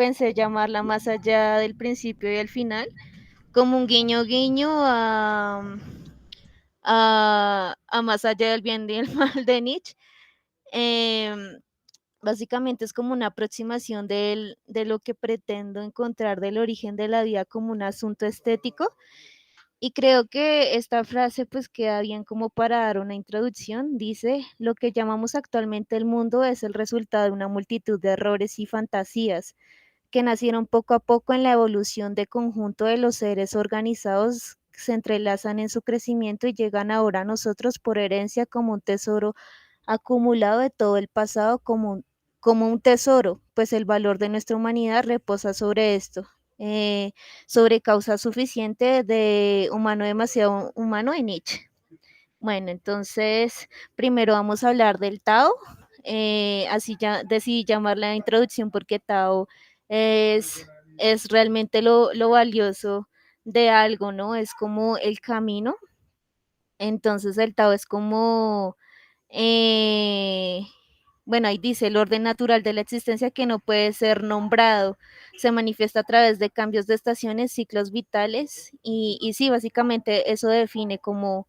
pensé llamarla más allá del principio y el final, como un guiño guiño a más allá del bien y el mal de Nietzsche. Em, Básicamente es como una aproximación de lo que pretendo encontrar del origen de la vida como un asunto estético. Y creo que esta frase pues queda bien como para dar una introducción. Dice, lo que llamamos actualmente el mundo es el resultado de una multitud de errores y fantasías que nacieron poco a poco en la evolución de conjunto de los seres organizados, se entrelazan en su crecimiento y llegan ahora a nosotros por herencia como un tesoro acumulado de todo el pasado, como un tesoro, pues el valor de nuestra humanidad reposa sobre esto. Sobre causa suficiente de humano demasiado humano en Nietzsche. Bueno, entonces primero vamos a hablar del Tao. Así ya decidí llamar la introducción porque Tao es, es realmente lo valioso de algo, ¿no? Es como el camino. Entonces el Tao es como, eh, bueno, ahí dice el orden natural de la existencia que no puede ser nombrado. Se manifiesta a través de cambios de estaciones, ciclos vitales y sí, básicamente eso define como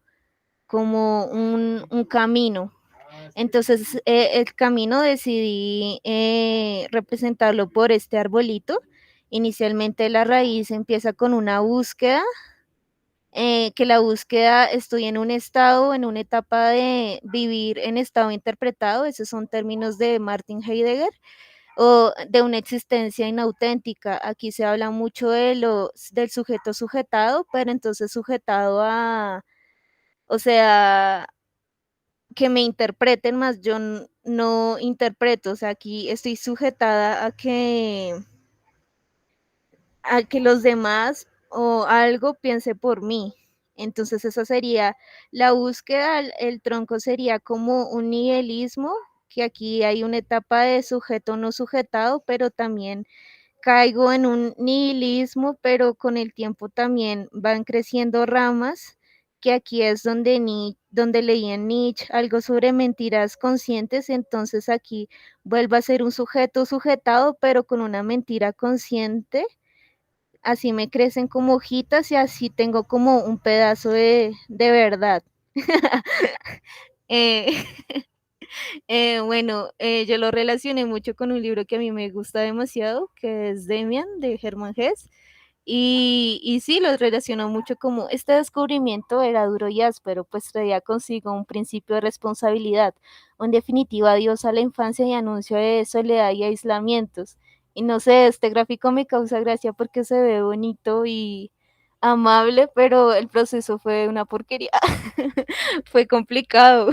un camino. Entonces, el camino decidí representarlo por este arbolito. Inicialmente la raíz empieza con una búsqueda, que la búsqueda estoy en un estado, en una etapa de vivir en estado interpretado, esos son términos de Martin Heidegger, o de una existencia inauténtica. Aquí se habla mucho del sujeto sujetado, pero entonces sujetado a, o sea, que me interpreten más, yo no interpreto, o sea, aquí estoy sujetada a que los demás o algo piense por mí. Entonces esa sería la búsqueda, el tronco sería como un nihilismo, que aquí hay una etapa de sujeto no sujetado, pero también caigo en un nihilismo, pero con el tiempo también van creciendo ramas, que aquí es donde leí en Nietzsche algo sobre mentiras conscientes, entonces aquí vuelvo a ser un sujeto sujetado, pero con una mentira consciente, así me crecen como hojitas y así tengo como un pedazo de verdad. eh, yo lo relacioné mucho con un libro que a mí me gusta demasiado, que es Demian, de Hermann Hesse. Y sí, lo relacionó mucho como este descubrimiento era duro y áspero, pues traía consigo un principio de responsabilidad, o en definitiva adiós a la infancia y anuncio de soledad y aislamientos. Y no sé, este gráfico me causa gracia porque se ve bonito y amable, pero el proceso fue una porquería. Fue complicado,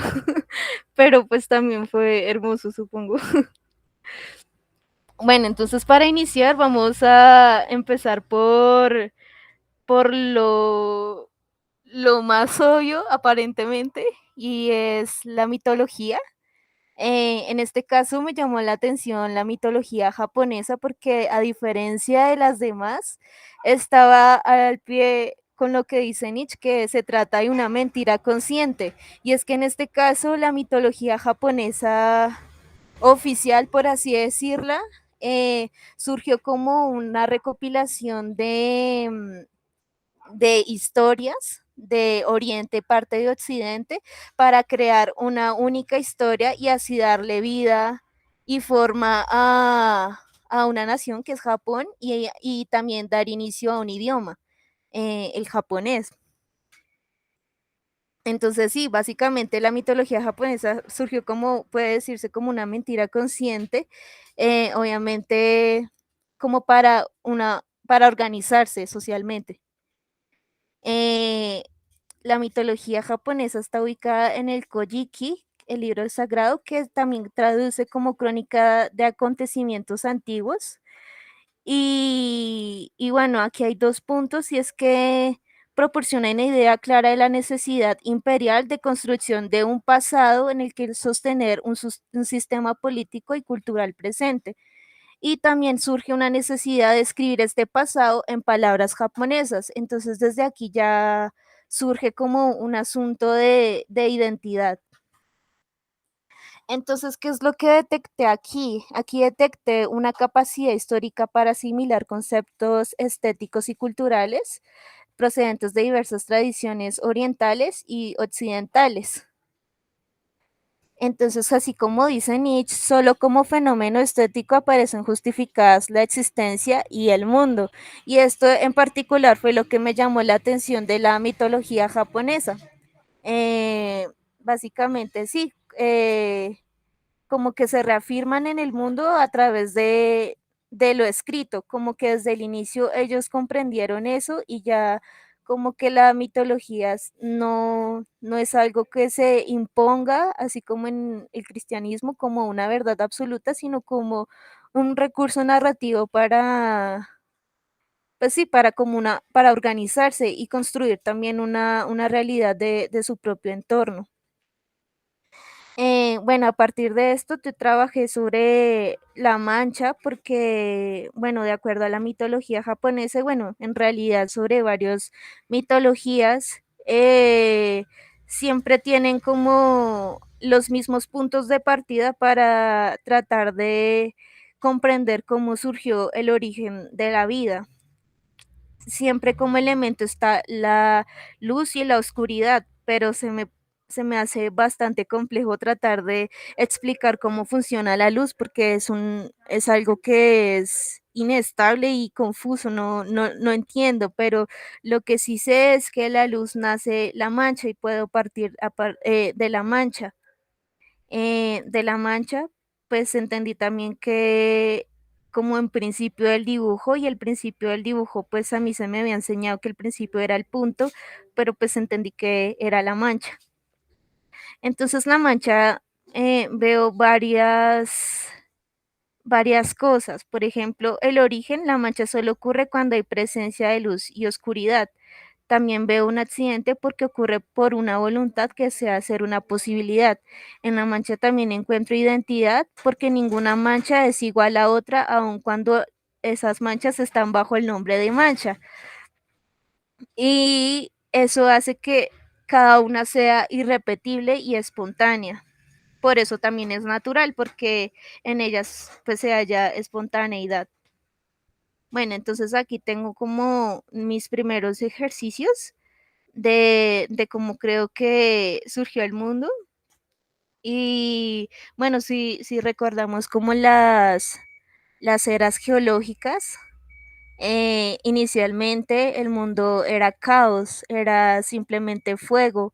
pero pues también fue hermoso, supongo. Bueno, entonces para iniciar vamos a empezar por lo más obvio, aparentemente, y es la mitología. En este caso me llamó la atención la mitología japonesa porque a diferencia de las demás, estaba al pie con lo que dice Nietzsche, que se trata de una mentira consciente. Y es que en este caso la mitología japonesa oficial, por así decirla, surgió como una recopilación de historias de Oriente, parte de Occidente, para crear una única historia y así darle vida y forma a una nación que es Japón y también dar inicio a un idioma, el japonés. Entonces sí, básicamente la mitología japonesa surgió como, puede decirse, como una mentira consciente, obviamente como para organizarse socialmente. Eh, la mitología japonesa está ubicada en el Kojiki, el libro sagrado, que también traduce como crónica de acontecimientos antiguos. Y bueno, aquí hay dos puntos, y es que proporciona una idea clara de la necesidad imperial de construcción de un pasado en el que sostener un sistema político y cultural presente. Y también surge una necesidad de escribir este pasado en palabras japonesas. Entonces, desde aquí ya surge como un asunto de identidad. Entonces, ¿qué es lo que detecté aquí? Aquí detecté una capacidad histórica para asimilar conceptos estéticos y culturales procedentes de diversas tradiciones orientales y occidentales. Entonces, así como dice Nietzsche, solo como fenómeno estético aparecen justificadas la existencia y el mundo. Y esto en particular fue lo que me llamó la atención de la mitología japonesa. Básicamente, sí, como que se reafirman en el mundo a través de lo escrito, como que desde el inicio ellos comprendieron eso y ya como que la mitología no es algo que se imponga, así como en el cristianismo, como una verdad absoluta, sino como un recurso narrativo para, pues sí, para como para organizarse y construir también una realidad de su propio entorno. Bueno, a partir de esto te trabajé sobre la mancha porque, bueno, de acuerdo a la mitología japonesa, bueno, en realidad sobre varias mitologías, siempre tienen como los mismos puntos de partida para tratar de comprender cómo surgió el origen de la vida. Siempre como elemento está la luz y la oscuridad, pero se me hace bastante complejo tratar de explicar cómo funciona la luz porque es algo que es inestable y confuso, no entiendo, pero lo que sí sé es que la luz nace la mancha y puedo partir de la mancha, pues entendí también que como en principio del dibujo y el principio del dibujo, pues a mí se me había enseñado que el principio era el punto, pero pues entendí que era la mancha. Entonces la mancha veo varias cosas. Por ejemplo, el origen, la mancha solo ocurre cuando hay presencia de luz y oscuridad. También veo un accidente porque ocurre por una voluntad que sea hacer una posibilidad. En la mancha también encuentro identidad porque ninguna mancha es igual a otra, aun cuando esas manchas están bajo el nombre de mancha. Y eso hace que cada una sea irrepetible y espontánea. Por eso también es natural, porque en ellas pues se halla espontaneidad. Bueno, entonces aquí tengo como mis primeros ejercicios de cómo creo que surgió el mundo. Y bueno, si recordamos como las eras geológicas, inicialmente el mundo era caos, era simplemente fuego,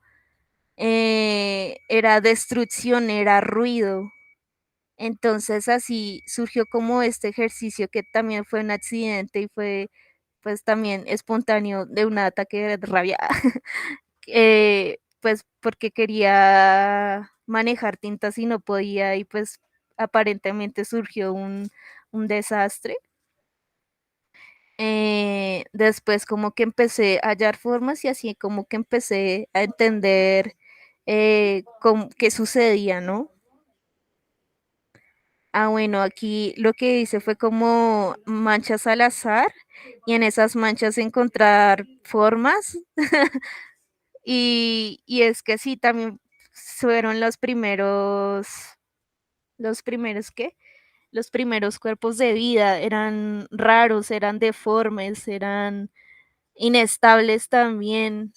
era destrucción, era ruido. Entonces así surgió como este ejercicio que también fue un accidente y fue pues también espontáneo de un ataque de rabia, pues porque quería manejar tintas y no podía y pues aparentemente surgió un desastre. Después como que empecé a hallar formas y así como que empecé a entender qué sucedía, ¿no? Ah, bueno, aquí lo que hice fue como manchas al azar y en esas manchas encontrar formas y es que sí, también fueron los primeros, ¿qué? Los primeros cuerpos de vida, eran raros, eran deformes, eran inestables también.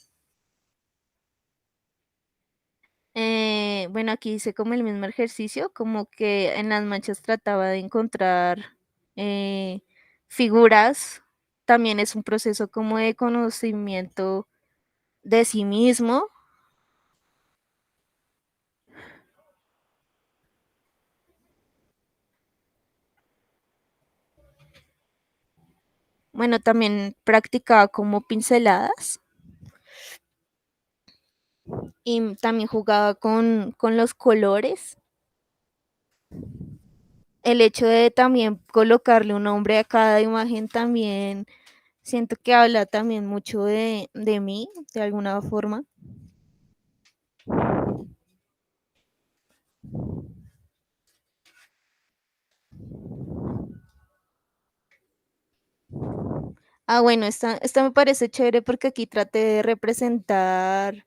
Bueno, aquí hice como el mismo ejercicio, como que en las manchas trataba de encontrar eh, figuras. También es un proceso como de conocimiento de sí mismo. Bueno, también practicaba como pinceladas y también jugaba con los colores. El hecho de también colocarle un nombre a cada imagen también siento que habla también mucho de mí, de alguna forma. Ah, bueno, esta me parece chévere porque aquí traté de representar.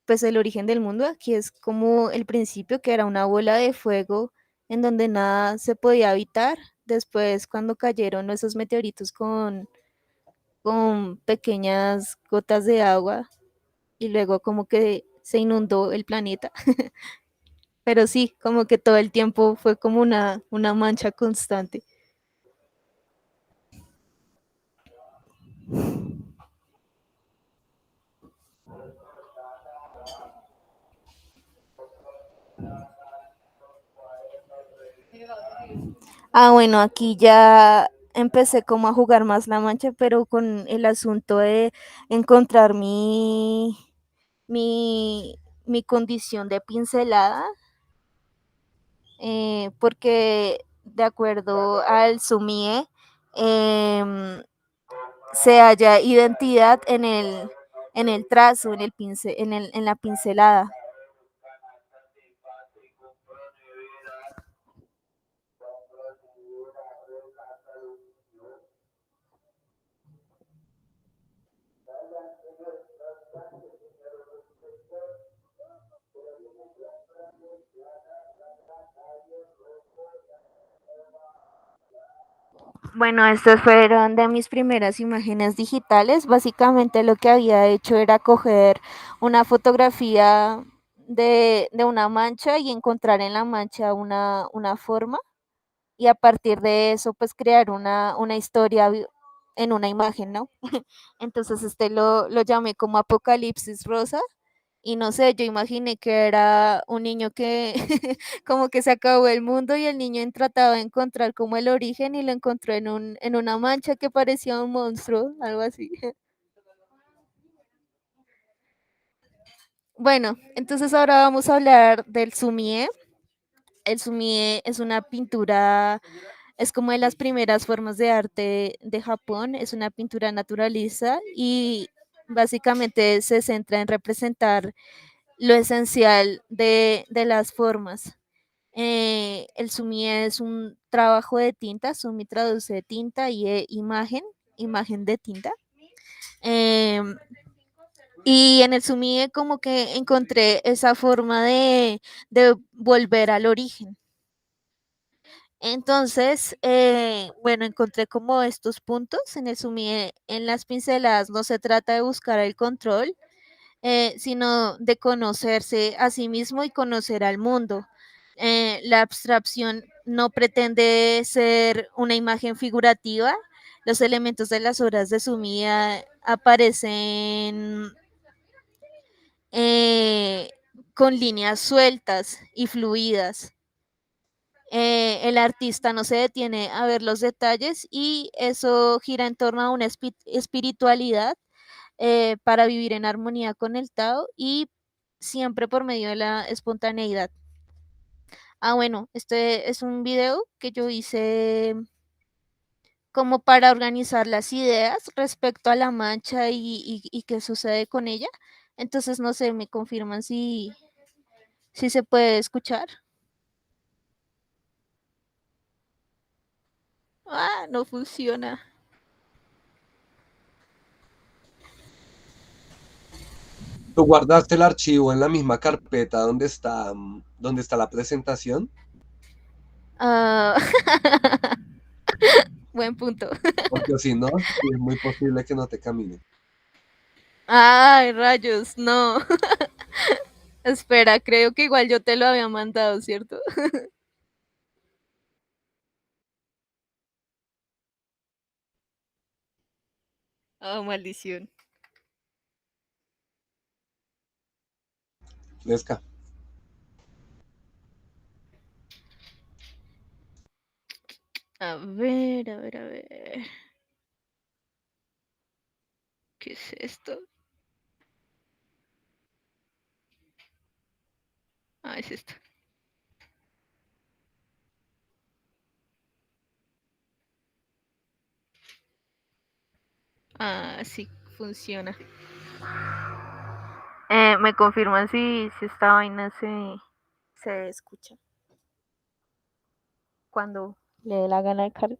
pues el origen del mundo aquí es como el principio, que era una bola de fuego en donde nada se podía habitar. Después, cuando cayeron esos meteoritos con pequeñas gotas de agua y luego como que se inundó el planeta. Pero sí, como que todo el tiempo fue como una mancha constante. Ah, bueno, aquí ya empecé como a jugar más la mancha, pero con el asunto de encontrar mi condición de pincelada, porque de acuerdo al SUMIE, se halla identidad en el trazo, en la pincelada. Bueno, estas fueron de mis primeras imágenes digitales. Básicamente lo que había hecho era coger una fotografía de una mancha y encontrar en la mancha una forma, y a partir de eso pues crear una historia en una imagen, ¿no? Entonces lo llamé como Apocalipsis Rosa. Y no sé, yo imaginé que era un niño que como que se acabó el mundo y el niño trataba de encontrar como el origen y lo encontró en una mancha que parecía un monstruo, algo así. Bueno, entonces ahora vamos a hablar del sumie. El sumie es una pintura, es como de las primeras formas de arte de Japón, es una pintura naturalista y básicamente se centra en representar lo esencial de las formas. El sumi es un trabajo de tinta, sumi traduce tinta y imagen, imagen de tinta. Eh, y en el sumi como que encontré esa forma de volver al origen. Entonces, bueno, encontré como estos puntos en el sumi, en las pinceladas no se trata de buscar el control, sino de conocerse a sí mismo y conocer al mundo. La abstracción no pretende ser una imagen figurativa. Los elementos de las obras de Sumía aparecen eh, con líneas sueltas y fluidas. El artista no se detiene a ver los detalles y eso gira en torno a una espiritualidad, para vivir en armonía con el Tao y siempre por medio de la espontaneidad. Ah, bueno, este es un video que yo hice como para organizar las ideas respecto a la mancha y qué sucede con ella. Entonces, no sé, me confirman si se puede escuchar. Ah, no funciona. ¿Tú guardaste el archivo en la misma carpeta donde está la presentación? Ah, buen punto. Porque si no, sí es muy posible que no te camine. Ay, rayos, no. Espera, creo que igual yo te lo había mandado, ¿cierto? Oh, maldición. Fresca. A ver, a ver, a ver. ¿Qué es esto? Ah, es esto. Ah, sí, funciona. Me confirman si esta vaina se escucha cuando le dé la gana de cargar.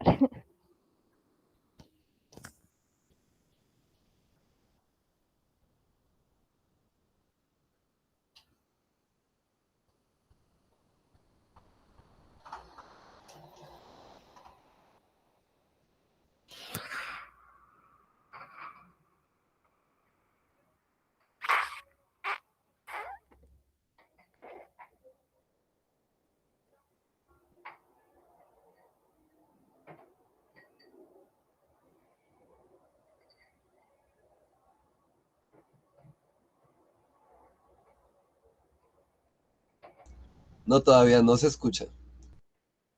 No, todavía no se escucha.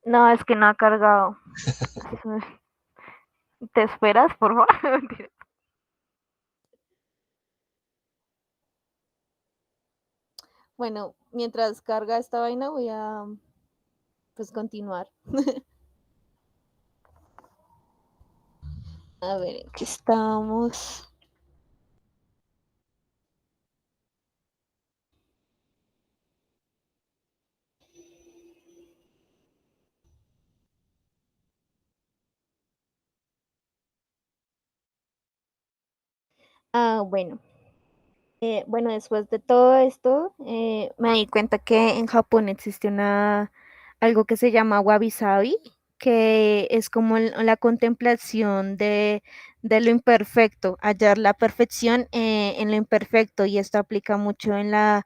No, es que no ha cargado. ¿Te esperas, por favor? Bueno, mientras carga esta vaina voy a pues continuar. A ver, ¿en qué estamos? Bueno, bueno, después de todo esto, me di cuenta que en Japón existe algo que se llama wabi sabi, que es como la contemplación de lo imperfecto, hallar la perfección en lo imperfecto, y esto aplica mucho en la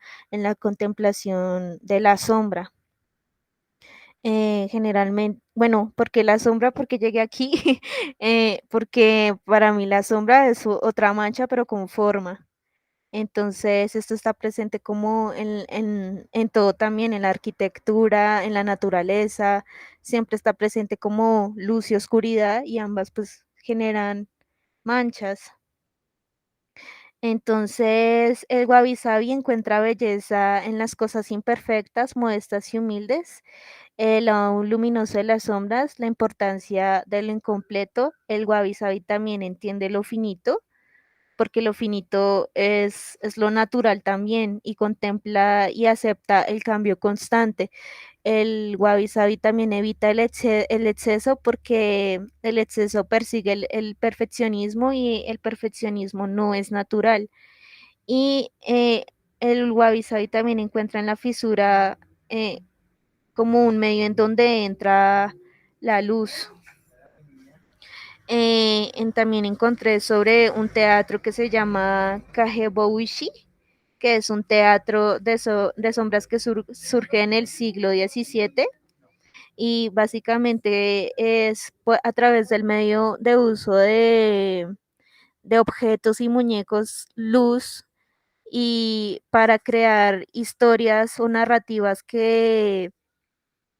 contemplación de la sombra. Generalmente, bueno, porque la sombra, porque llegué aquí, porque para mí la sombra es otra mancha, pero con forma. Entonces, esto está presente como en todo también, en la arquitectura, en la naturaleza, siempre está presente como luz y oscuridad, y ambas pues generan manchas. Entonces, el wabi sabi encuentra belleza en las cosas imperfectas, modestas y humildes, el lado luminoso de las sombras, la importancia de lo incompleto. El wabi sabi también entiende lo finito, porque lo finito es lo natural también, y contempla y acepta el cambio constante. El wabi sabi también evita el exceso, porque el exceso persigue el perfeccionismo, y el perfeccionismo no es natural. Y el wabi sabi también encuentra en la fisura como un medio en donde entra la luz. También encontré sobre un teatro que se llama Kageboishi, que es un teatro de sombras que surge en el siglo XVII, y básicamente es a través del medio de uso de objetos y muñecos, luz, y para crear historias o narrativas que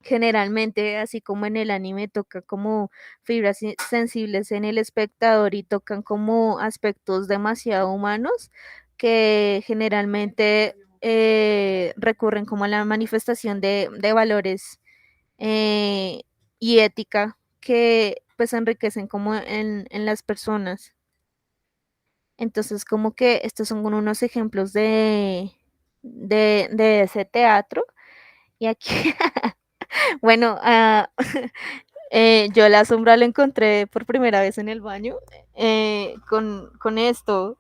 generalmente, así como en el anime, toca como fibras sensibles en el espectador, y tocan como aspectos demasiado humanos, que generalmente recurren como a la manifestación de valores eh, y ética, que pues enriquecen como en las personas. Entonces, como que estos son unos ejemplos de ese teatro. Y aquí, bueno, yo la sombra la encontré por primera vez en el baño, con esto.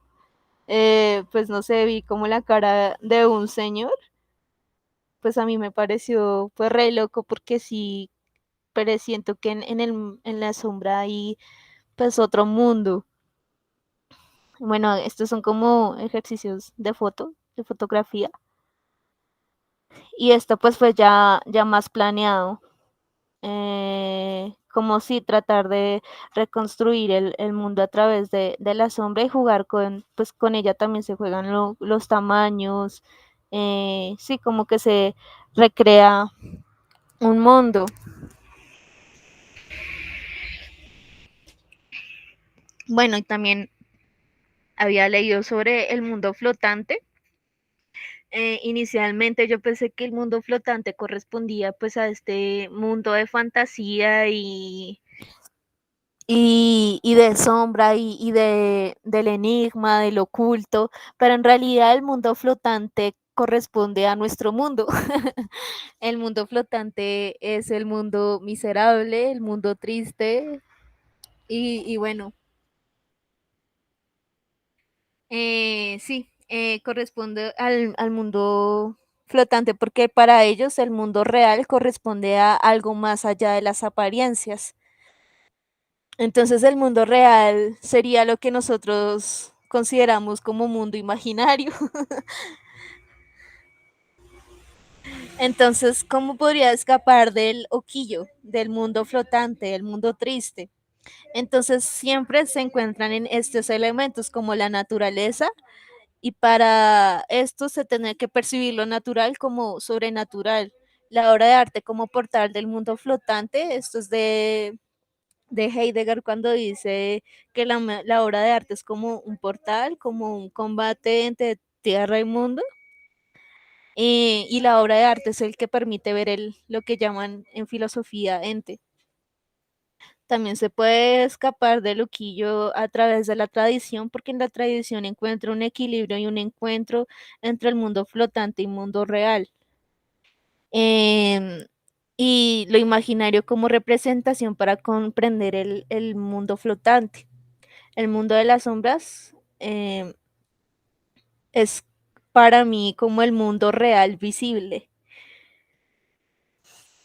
Pues no sé, vi como la cara de un señor, pues a mí me pareció pues re loco, porque sí, pero siento que en la sombra hay pues otro mundo. Bueno, estos son como ejercicios de fotografía, y esto pues fue ya más planeado, como si tratar de reconstruir el mundo a través de la sombra, y jugar pues con ella también se juegan los tamaños, sí, como que se recrea un mundo. Bueno, y también había leído sobre el mundo flotante. Inicialmente yo pensé que el mundo flotante correspondía pues a este mundo de fantasía y de sombra, del enigma, del oculto, pero en realidad el mundo flotante corresponde a nuestro mundo. El mundo flotante es el mundo miserable, el mundo triste, y bueno, sí, corresponde al mundo flotante, porque para ellos el mundo real corresponde a algo más allá de las apariencias. Entonces el mundo real sería lo que nosotros consideramos como mundo imaginario. Entonces, ¿cómo podría escapar del oquillo, del mundo flotante, del mundo triste? Entonces siempre se encuentran en estos elementos como la naturaleza, y para esto se tiene que percibir lo natural como sobrenatural. la obra de arte como portal del mundo flotante. Esto es de Heidegger cuando dice que la obra de arte es como un portal, como un combate entre tierra y mundo. Y la obra de arte es el que permite ver lo que llaman en filosofía ente. También se puede escapar del loquillo a través de la tradición, porque en la tradición encuentra un equilibrio y un encuentro entre el mundo flotante y mundo real. Em, y lo imaginario como representación para comprender el mundo flotante. El mundo de las sombras es para mí como el mundo real visible.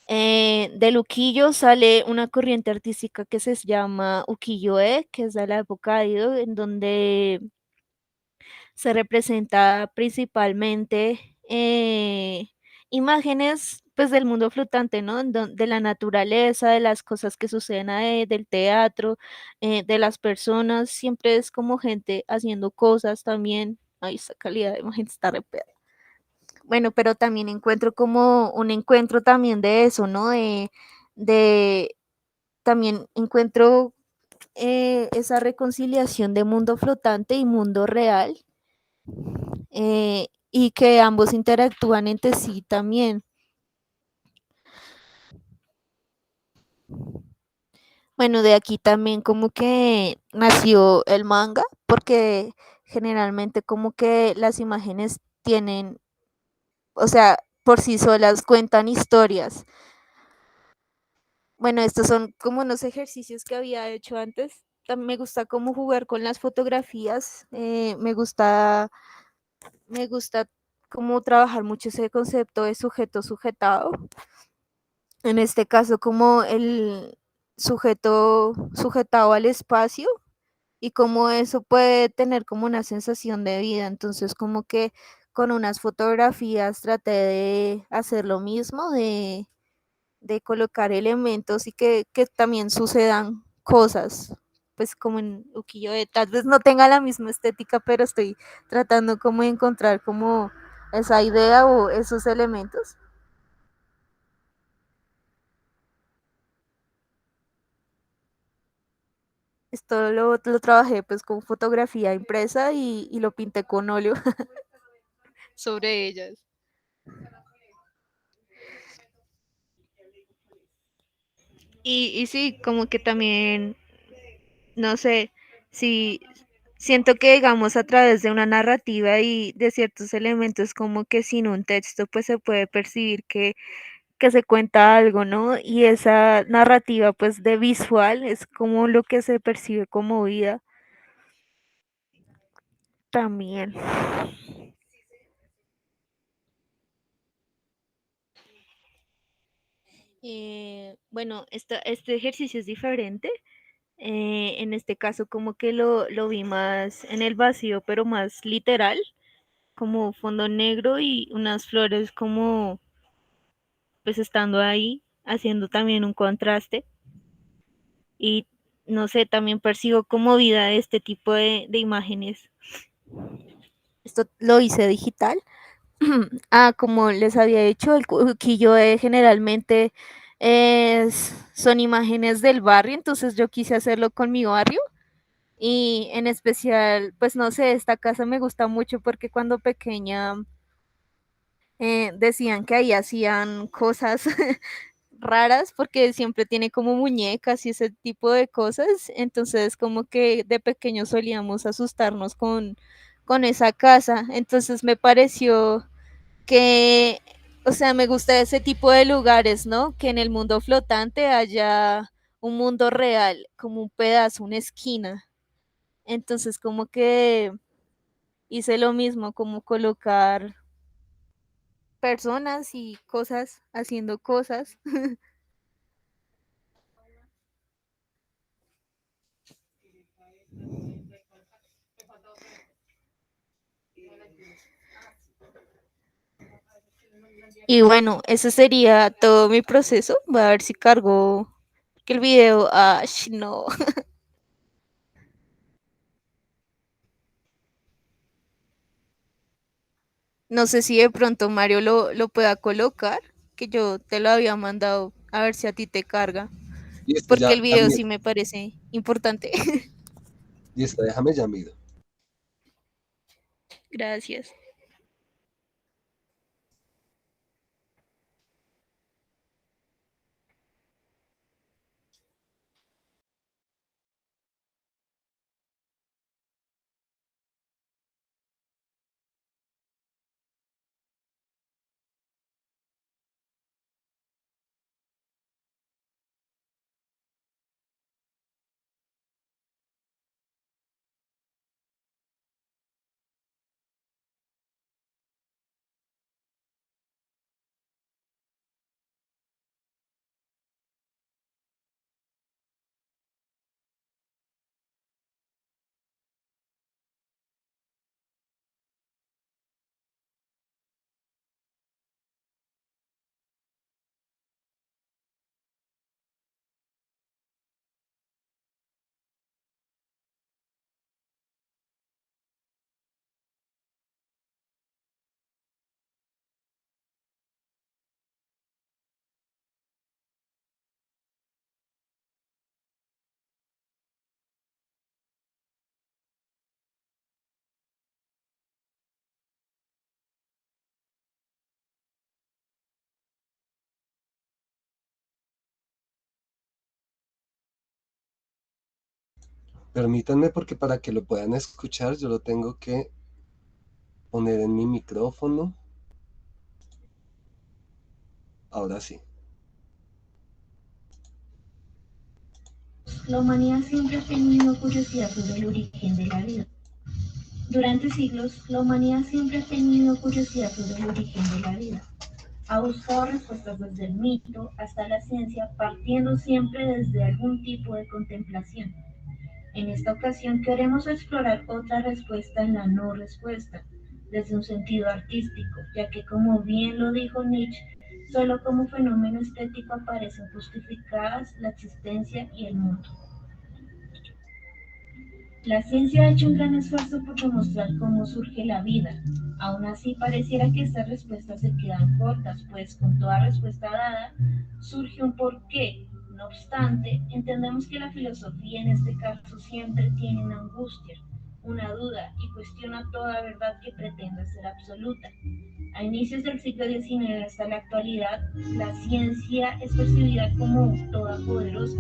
De Luquillo sale una corriente artística que se llama Ukiyo-e, que es de la época de Edo, en donde se representa principalmente imágenes pues del mundo flotante, ¿no? De la naturaleza, de las cosas que suceden ahí, del teatro, de las personas, siempre es como gente haciendo cosas también. Ay, esa calidad de imagen está re perra. Bueno, pero también encuentro como un encuentro también de eso, ¿no? De también encuentro esa reconciliación de mundo flotante y mundo real, y que ambos interactúan entre sí también. Bueno, de aquí también como que nació el manga, porque generalmente como que las imágenes tienen, o sea, por sí solas cuentan historias. Bueno, estos son como unos ejercicios que había hecho antes. También me gusta como jugar con las fotografías, me gusta como trabajar mucho ese concepto de sujeto sujetado. En este caso, como el sujeto sujetado al espacio y cómo eso puede tener como una sensación de vida. Entonces, como que con unas fotografías traté de hacer lo mismo, de colocar elementos y que también sucedan cosas, pues como en Ukiyo-e, tal vez no tenga la misma estética, pero estoy tratando como de encontrar como esa idea o esos elementos. Esto lo trabajé pues con fotografía impresa y lo pinté con óleo sobre ellas. Y sí, como que también, no sé, si siento que digamos a través de una narrativa y de ciertos elementos como que sin un texto pues se puede percibir que se cuenta algo, ¿no? Y esa narrativa pues de visual es como lo que se percibe como vida también. Bueno, este ejercicio es diferente. En este caso como que lo vi más en el vacío, pero más literal, como fondo negro y unas flores como pues estando ahí, haciendo también un contraste. Y no sé, también percibo como vida este tipo de imágenes. Esto lo hice digital. Como les había dicho, el ukiyo-e generalmente son imágenes del barrio, entonces yo quise hacerlo con mi barrio. Y en especial, pues no sé, esta casa me gusta mucho porque cuando pequeña decían que ahí hacían cosas raras porque siempre tiene como muñecas y ese tipo de cosas. Entonces como que de pequeño solíamos asustarnos con esa casa. Entonces me pareció que, o sea, me gusta ese tipo de lugares, ¿no? Que en el mundo flotante haya un mundo real, como un pedazo, una esquina. Entonces como que hice lo mismo, como colocar personas y cosas haciendo cosas. Y bueno, ese sería todo mi proceso. Voy a ver si cargo que el video. No. No sé si de pronto Mario lo pueda colocar. que yo te lo había mandado, a ver si a ti te carga, Listo, porque ya, el ya video miro. sí me parece importante. Listo, déjame ya miro. Gracias. Permítanme porque para que lo puedan escuchar yo lo tengo que poner en mi micrófono. Ahora sí. La humanidad siempre ha tenido curiosidad sobre el origen de la vida. Durante siglos, la humanidad siempre ha tenido curiosidad sobre el origen de la vida. Ha buscado respuestas desde el mito hasta la ciencia, partiendo siempre desde algún tipo de contemplación. En esta ocasión queremos explorar otra respuesta en la no respuesta, desde un sentido artístico, ya que como bien lo dijo Nietzsche, solo como fenómeno estético aparecen justificadas la existencia y el mundo. La ciencia ha hecho un gran esfuerzo por demostrar cómo surge la vida. Aún así, pareciera que estas respuestas se quedan cortas, pues con toda respuesta dada surge un porqué. No obstante, entendemos que la filosofía en este caso siempre tiene una angustia, una duda y cuestiona toda verdad que pretenda ser absoluta. A inicios del siglo XIX hasta la actualidad, la ciencia es percibida como todopoderosa,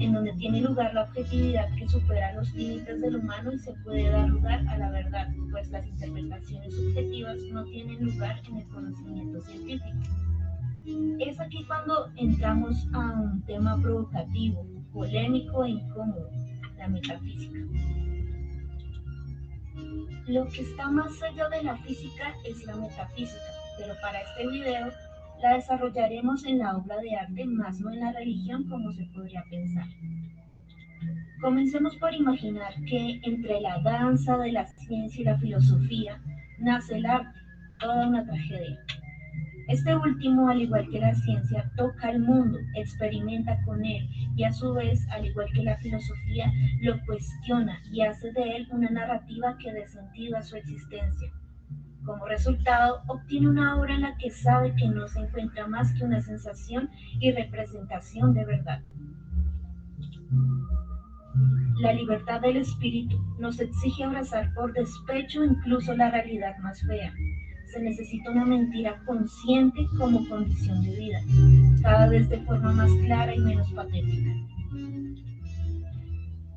en donde tiene lugar la objetividad que supera los límites del humano y se puede dar lugar a la verdad, pues las interpretaciones subjetivas no tienen lugar en el conocimiento científico. Es aquí cuando entramos a un tema provocativo, polémico e incómodo, la metafísica. Lo que está más allá de la física es la metafísica, pero para este video la desarrollaremos en la obra de arte, más no en la religión como se podría pensar. Comencemos por imaginar que entre la danza de la ciencia y la filosofía nace el arte, toda una tragedia. Este último, al igual que la ciencia, toca el mundo, experimenta con él y a su vez, al igual que la filosofía, lo cuestiona y hace de él una narrativa que dé sentido a su existencia. Como resultado, obtiene una obra en la que sabe que no se encuentra más que una sensación y representación de verdad. La libertad del espíritu nos exige abrazar por despecho incluso la realidad más fea. Se necesita una mentira consciente como condición de vida, cada vez de forma más clara y menos patética.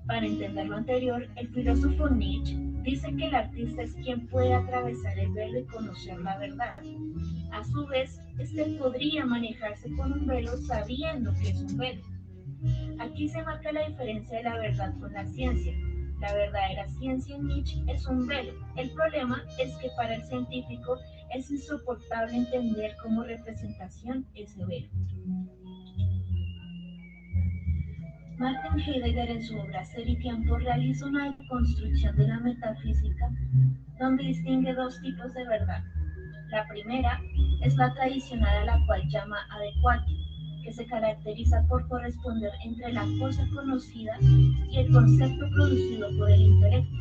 Para entender lo anterior, el filósofo Nietzsche dice que el artista es quien puede atravesar el velo y conocer la verdad. A su vez, este podría manejarse con un velo sabiendo que es un velo. Aquí se marca la diferencia de la verdad con la ciencia. La verdadera ciencia en Nietzsche es un velo. El problema es que para el científico es insoportable entender como representación ese velo. Martin Heidegger en su obra Ser y Tiempo realiza una construcción de la metafísica donde distingue dos tipos de verdad. La primera es la tradicional a la cual llama adecuatio, que se caracteriza por corresponder entre la cosa conocida y el concepto producido por el intelecto.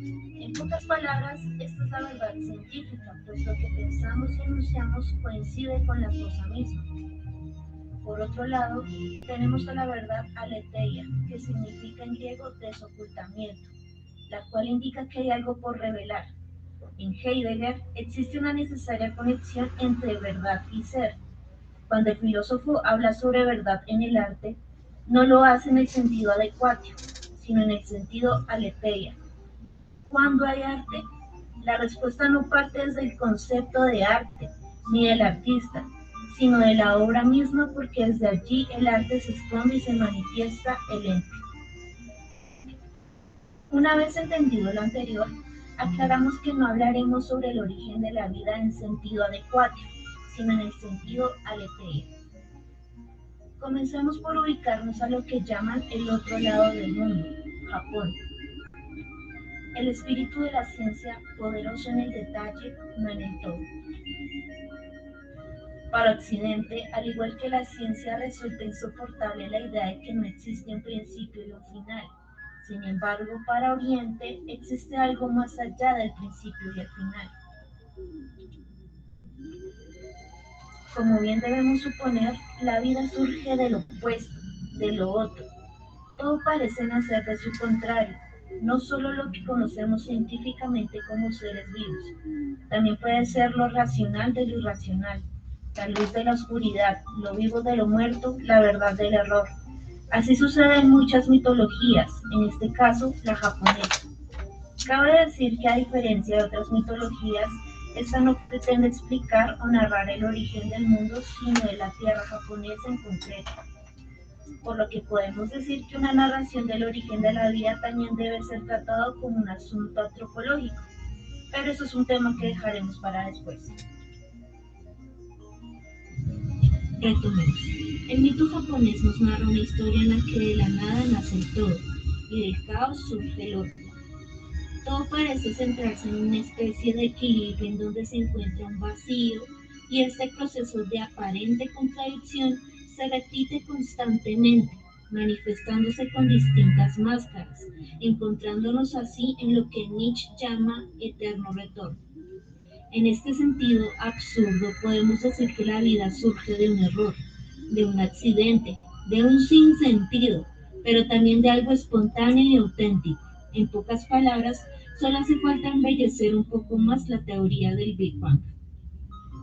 En pocas palabras, esta es la verdad científica, pues lo que pensamos y enunciamos coincide con la cosa misma. Por otro lado, tenemos a la verdad aletheia, que significa en griego desocultamiento, la cual indica que hay algo por revelar. En Heidegger existe una necesaria conexión entre verdad y ser. Cuando el filósofo habla sobre verdad en el arte, no lo hace en el sentido adecuatio, sino en el sentido aletheia. Cuando hay arte, la respuesta no parte desde el concepto de arte, ni del artista, sino de la obra misma, porque desde allí el arte se esconde y se manifiesta el ente. Una vez entendido lo anterior, aclaramos que no hablaremos sobre el origen de la vida en sentido adecuado, sino en el sentido aletheia. Comencemos por ubicarnos a lo que llaman el otro lado del mundo, Japón. El espíritu de la ciencia, poderoso en el detalle, no en el todo. Para Occidente, al igual que la ciencia, resulta insoportable la idea de que no existe un principio y un final. Sin embargo, para Oriente existe algo más allá del principio y el final. Como bien debemos suponer, la vida surge del opuesto, de lo otro. Todo parece nacer de su contrario, no solo lo que conocemos científicamente como seres vivos, también puede ser lo racional de lo irracional, la luz de la oscuridad, lo vivo de lo muerto, la verdad del error. Así sucede en muchas mitologías, en este caso la japonesa. Cabe decir que a diferencia de otras mitologías, esta no pretende explicar o narrar el origen del mundo, sino de la tierra japonesa en concreto. Por lo que podemos decir que una narración del origen de la vida también debe ser tratado como un asunto antropológico, pero eso es un tema que dejaremos para después. Retomemos. El mito japonés nos narra una historia en la que de la nada nace el todo, y del caos surge el orden. Todo parece centrarse en una especie de equilibrio en donde se encuentra un vacío, y este proceso de aparente contradicción se repite constantemente, manifestándose con distintas máscaras, encontrándonos así en lo que Nietzsche llama eterno retorno. En este sentido absurdo podemos decir que la vida surge de un error, de un accidente, de un sinsentido, pero también de algo espontáneo y auténtico. En pocas palabras, solo hace falta embellecer un poco más la teoría del Big Bang.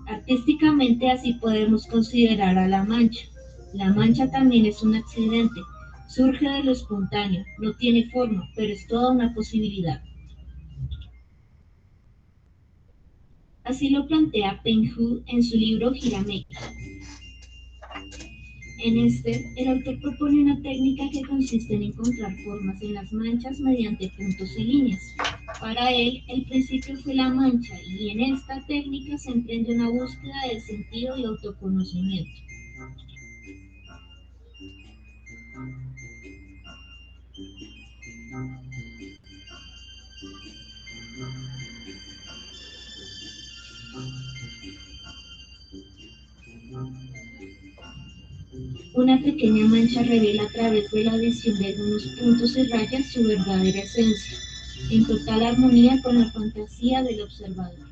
Artísticamente así podemos considerar a La Mancha. La Mancha también es un accidente, surge de lo espontáneo, no tiene forma, pero es toda una posibilidad. Así lo plantea Peng Hu en su libro Girameki. En este, el autor propone una técnica que consiste en encontrar formas en las manchas mediante puntos y líneas. Para él, el principio fue la mancha, y en esta técnica se emprende una búsqueda de sentido y autoconocimiento. Una pequeña mancha revela a través de la adición de algunos puntos y rayas su verdadera esencia, en total armonía con la fantasía del observador.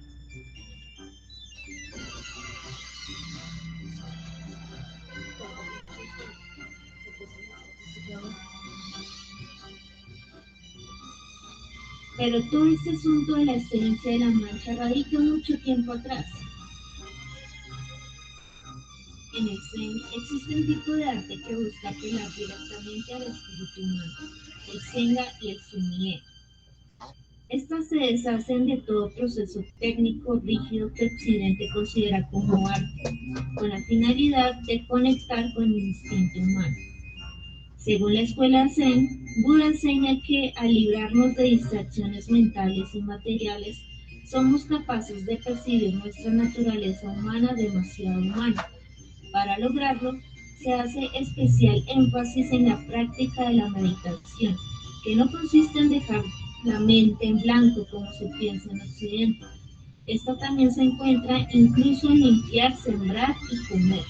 Pero todo este asunto de la esencia de la mancha radica mucho tiempo atrás. En el Zen existe un tipo de arte que busca apelar directamente al espíritu humano, el Senga y el Sumie. Estas se deshacen de todo proceso técnico rígido que Occidente considera como arte, con la finalidad de conectar con el instinto humano. Según la escuela Zen, Buda enseña que al librarnos de distracciones mentales y materiales, somos capaces de percibir nuestra naturaleza humana demasiado humana. Para lograrlo, se hace especial énfasis en la práctica de la meditación, que no consiste en dejar la mente en blanco como se piensa en Occidente. Esto también se encuentra incluso en limpiar, sembrar y comer.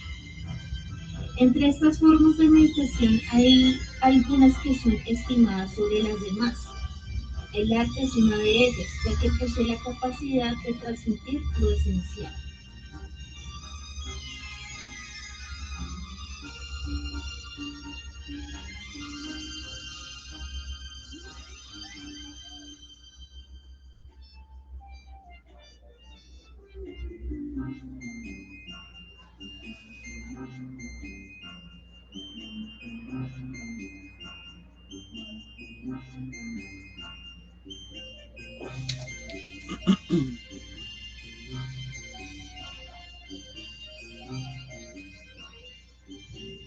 Entre estas formas de meditación hay algunas que son estimadas sobre las demás. El arte es una de ellas, ya que posee la capacidad de transmitir lo esencial.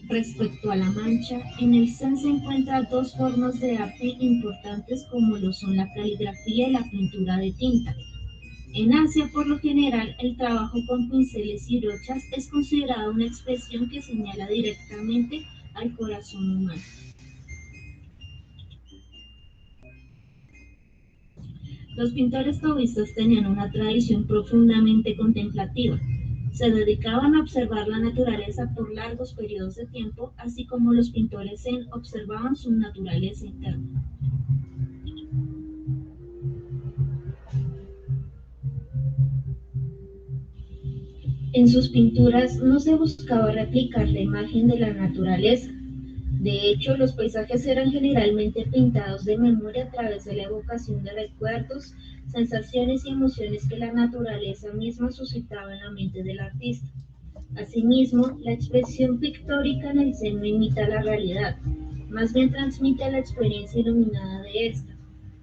Respecto a la mancha, en el Zen se encuentran dos formas de arte importantes como lo son la caligrafía y la pintura de tinta. En Asia, por lo general, el trabajo con pinceles y brochas es considerado una expresión que señala directamente al corazón humano. Los pintores taoístas tenían una tradición profundamente contemplativa. Se dedicaban a observar la naturaleza por largos periodos de tiempo, así como los pintores zen observaban su naturaleza interna. En sus pinturas no se buscaba replicar la imagen de la naturaleza. De hecho, los paisajes eran generalmente pintados de memoria a través de la evocación de recuerdos, sensaciones y emociones que la naturaleza misma suscitaba en la mente del artista. Asimismo, la expresión pictórica en el Zen no imita la realidad, más bien transmite la experiencia iluminada de esta.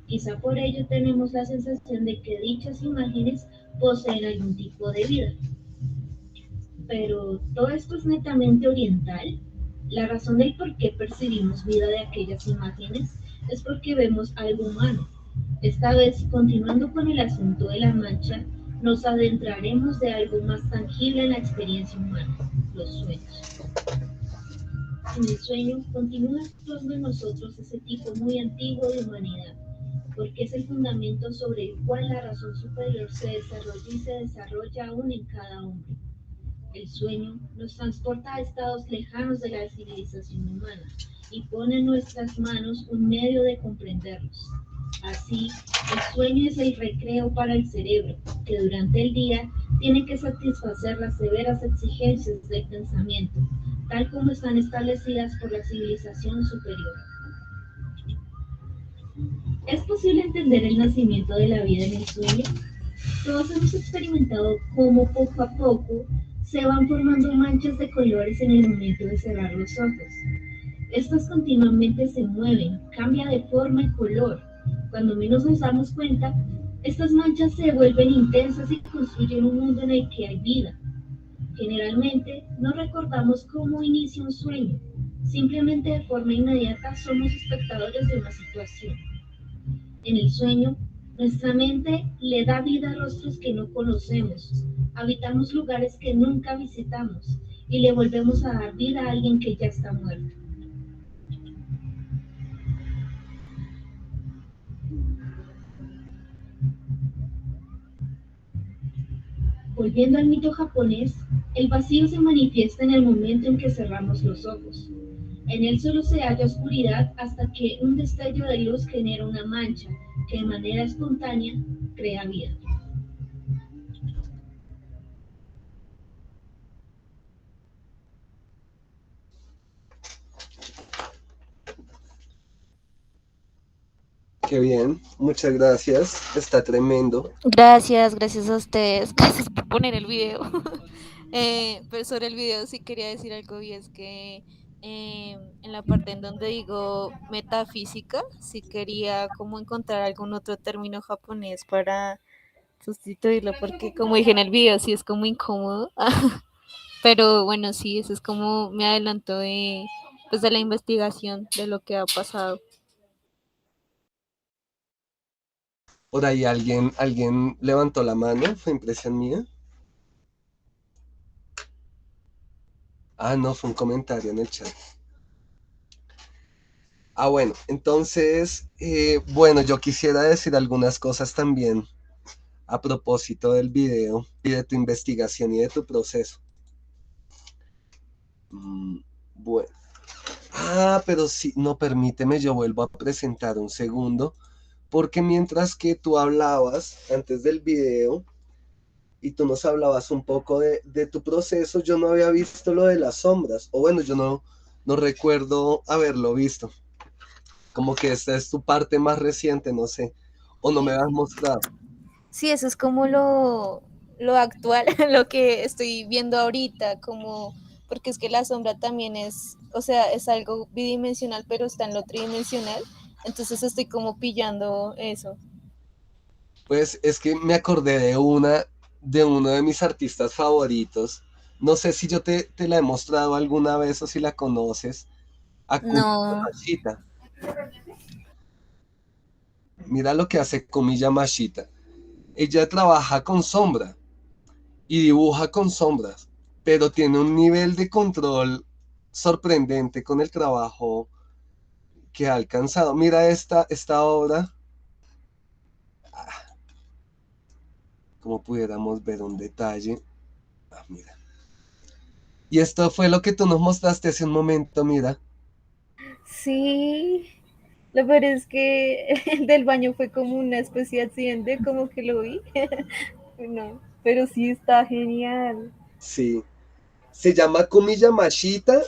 Quizá por ello tenemos la sensación de que dichas imágenes poseen algún tipo de vida. Pero todo esto es netamente oriental. La razón del por qué percibimos vida de aquellas imágenes es porque vemos algo humano. Esta vez, continuando con el asunto de la mancha, nos adentraremos de algo más tangible en la experiencia humana, los sueños. En el sueño continúa actuando en nosotros ese tipo muy antiguo de humanidad, porque es el fundamento sobre el cual la razón superior se desarrolla y se desarrolla aún en cada hombre. El sueño nos transporta a estados lejanos de la civilización humana y pone en nuestras manos un medio de comprenderlos. Así, el sueño es el recreo para el cerebro, que durante el día tiene que satisfacer las severas exigencias del pensamiento, tal como están establecidas por la civilización superior. ¿Es posible entender el nacimiento de la vida en el sueño? Todos hemos experimentado cómo poco a poco se van formando manchas de colores en el momento de cerrar los ojos. Estas continuamente se mueven, cambian de forma y color. Cuando menos nos damos cuenta, estas manchas se vuelven intensas y construyen un mundo en el que hay vida. Generalmente no recordamos cómo inicia un sueño, simplemente de forma inmediata somos espectadores de una situación. En el sueño, nuestra mente le da vida a rostros que no conocemos, habitamos lugares que nunca visitamos y le volvemos a dar vida a alguien que ya está muerto. Volviendo al mito japonés, el vacío se manifiesta en el momento en que cerramos los ojos. En él solo se halla oscuridad hasta que un destello de luz genera una mancha que de manera espontánea crea vida. Qué bien, muchas gracias, está tremendo. Gracias a ustedes. Gracias por poner el video. Pero sobre el video sí quería decir algo y es que en la parte en donde digo metafísica, sí quería como encontrar algún otro término japonés para sustituirlo, porque como dije en el video, sí es como incómodo. Pero bueno, sí, eso es como me adelanto de, pues, de la investigación de lo que ha pasado. Por ahí alguien levantó la mano, fue impresión mía. Ah, no, fue un comentario en el chat. Ah, bueno, entonces, bueno, yo quisiera decir algunas cosas también a propósito del video y de tu investigación y de tu proceso. Bueno. Ah, pero sí, no, permíteme, yo vuelvo a presentar un segundo, porque mientras que tú hablabas antes del video y tú nos hablabas un poco de tu proceso, yo no había visto lo de las sombras, o bueno, yo no recuerdo haberlo visto. Como que esta es tu parte más reciente, no sé, o no me has mostrado. Sí, eso es como lo actual, lo que estoy viendo ahorita, como, porque es que la sombra también es, o sea, es algo bidimensional, pero está en lo tridimensional, entonces estoy como pillando eso. Pues es que me acordé de uno de mis artistas favoritos. No sé si yo te la he mostrado alguna vez o si la conoces. Akumi No, Yamashita. Mira lo que hace Kumi Yamashita. Ella trabaja con sombra y dibuja con sombras, pero tiene un nivel de control sorprendente con el trabajo que ha alcanzado. Mira esta obra, como pudiéramos ver un detalle. Mira. Y esto fue lo que tú nos mostraste hace un momento, mira. sí, lo peor es que el del baño fue como una especie de accidente, como que lo vi, no, pero sí está genial. Sí. Se llama Kumi Yamashita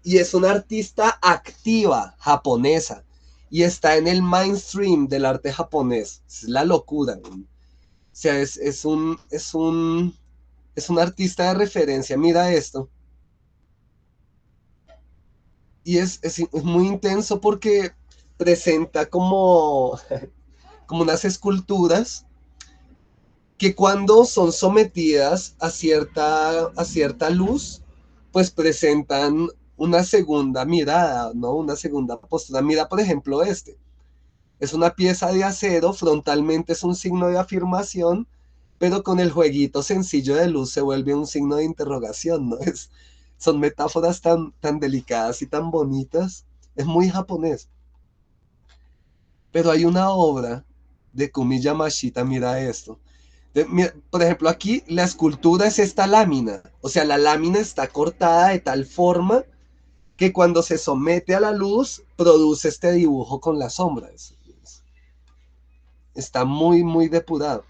y es una artista activa japonesa. Y está en el mainstream del arte japonés. Es la locura. O sea, es un artista de referencia. Mira esto. Y es muy intenso porque presenta como unas esculturas que cuando son sometidas a cierta luz, pues presentan una segunda mirada, ¿no? Una segunda postura. Mira, por ejemplo, este. Es una pieza de acero, frontalmente es un signo de afirmación, pero con el jueguito sencillo de luz se vuelve un signo de interrogación, ¿no? Son metáforas tan delicadas y tan bonitas. Es muy japonés. Pero hay una obra de Kumi Yamashita, mira esto. Mira, por ejemplo, aquí la escultura es esta lámina. O sea, la lámina está cortada de tal forma que cuando se somete a la luz produce este dibujo con las sombras. Está muy depurado.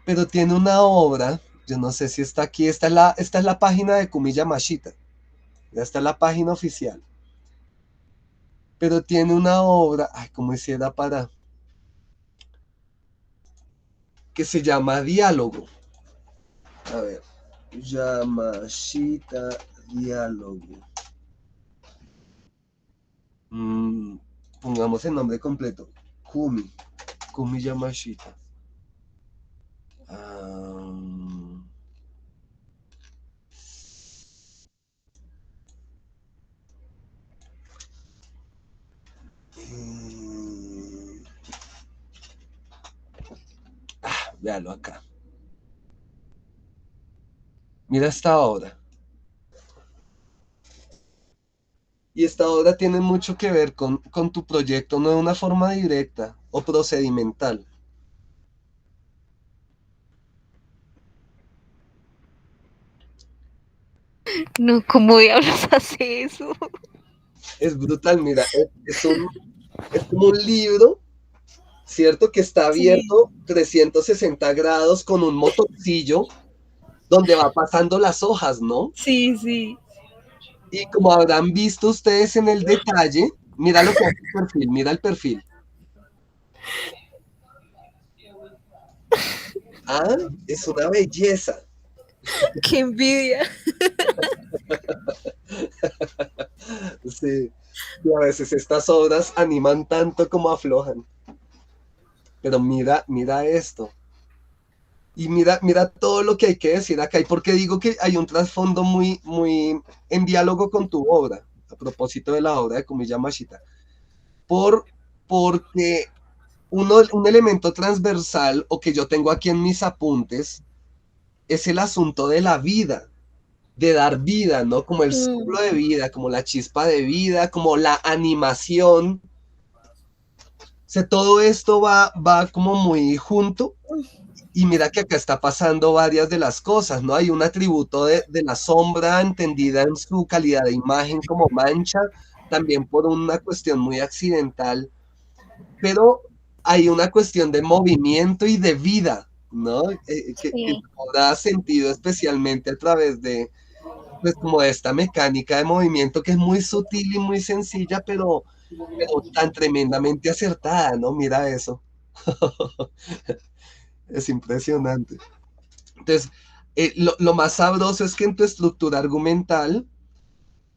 Pero tiene una obra, yo no sé si está aquí, esta es la página de Kumi Yamashita. Ya está la página oficial. Pero tiene una obra, ay, como hiciera para, que se llama Diálogo. A ver, Yamashita Diálogo. Pongamos el nombre completo. Kumi Yamashita. Ah, mm, véalo acá. Mira esta obra. Y esta obra tiene mucho que ver con tu proyecto, no de una forma directa o procedimental. No, ¿cómo diablos hace eso? Es brutal, mira, es como un libro, ¿cierto? Que está Sí, abierto 360 grados con un motorcillo donde va pasando las hojas, ¿no? sí, sí. Y como habrán visto ustedes en el detalle, mira lo que hace el perfil, mira el perfil. Ah, es una belleza. Qué envidia. Sí. Y a veces estas obras animan tanto como aflojan. Pero mira esto. Y mira todo lo que hay que decir acá. ¿Y por qué digo que hay un trasfondo muy en diálogo con tu obra? A propósito de la obra de Kumi Yamashita. Por, porque un elemento transversal o que yo tengo aquí en mis apuntes es el asunto de la vida, de dar vida, ¿no? Como el Mm. soplo de vida, como la chispa de vida, como la animación. O sea, todo esto va como muy junto. Y mira que acá está pasando varias de las cosas, ¿no? Hay un atributo de la sombra entendida en su calidad de imagen como mancha, también por una cuestión muy accidental, pero hay una cuestión de movimiento y de vida, ¿no? Que Sí, cobra sentido especialmente a través de, pues, como de esta mecánica de movimiento que es muy sutil y muy sencilla, pero tan tremendamente acertada, ¿no? Mira eso. Es impresionante. Entonces, lo más sabroso es que en tu estructura argumental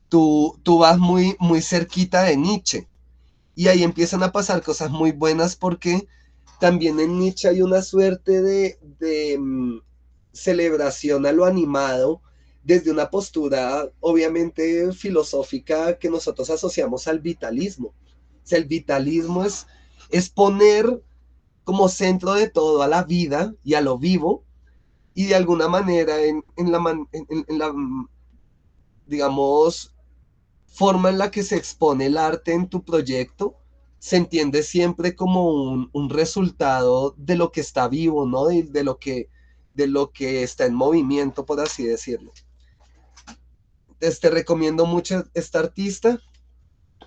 tú vas muy cerquita de Nietzsche y ahí empiezan a pasar cosas muy buenas porque también en Nietzsche hay una suerte de celebración a lo animado desde una postura obviamente filosófica que nosotros asociamos al vitalismo. O sea, el vitalismo es poner como centro de todo a la vida y a lo vivo y de alguna manera en la, digamos, forma en la que se expone el arte en tu proyecto, se entiende siempre como un resultado de lo que está vivo, ¿no? De lo que está en movimiento, por así decirlo. Entonces, te recomiendo mucho esta artista,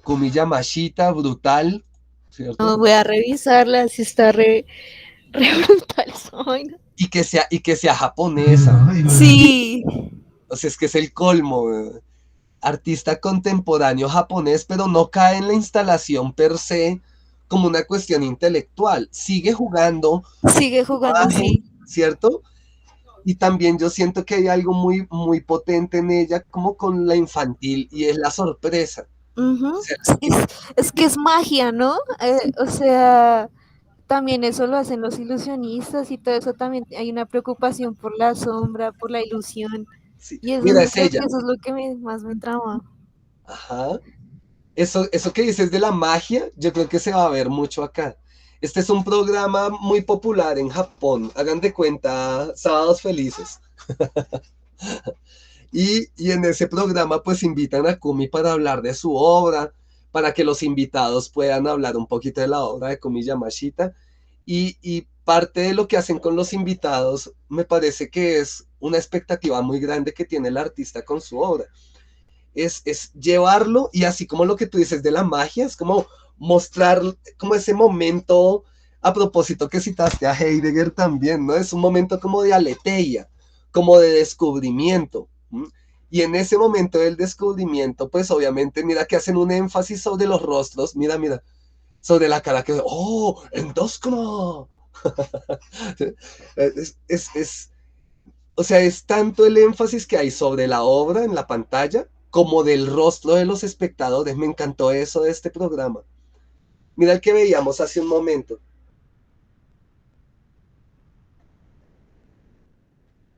Kumi Yamashita, brutal, no, ¿cierto? voy a revisarla si está re brutal esa vaina. Y que sea japonesa. Sí, O sea, es que es el colmo, artista contemporáneo japonés, pero no cae en la instalación per se como una cuestión intelectual. Sigue jugando sigue jugando, imagen, sí. ¿cierto? Y también yo siento que hay algo muy potente en ella, como con la infantil, y es la sorpresa. Ujú. O sea, Es que es magia, ¿no? O sea, también eso lo hacen los ilusionistas y todo eso también hay una preocupación por la sombra, por la ilusión. sí. Y eso Mira, es creo ella. que eso es lo que más me trama. Ajá. Eso que dices de la magia, yo creo que se va a ver mucho acá. Este es un programa muy popular en Japón. Hagan de cuenta Sábados Felices. Y en ese programa pues invitan a Kumi para hablar de su obra, para que los invitados puedan hablar un poquito de la obra de Kumi Yamashita. Y parte de lo que hacen con los invitados me parece que es una expectativa muy grande que tiene el artista con su obra. Es llevarlo y así como lo que tú dices de la magia, es como mostrar como ese momento, a propósito que citaste a Heidegger también, ¿no? Es un momento como de aletheia, como de descubrimiento. ¿M? Y en ese momento del descubrimiento, pues obviamente mira que hacen un énfasis sobre los rostros, mira, sobre la cara que, oh, endoscromo. es, o sea, es tanto el énfasis que hay sobre la obra en la pantalla como del rostro de los espectadores. Me encantó eso de este programa. Mira el que veíamos hace un momento.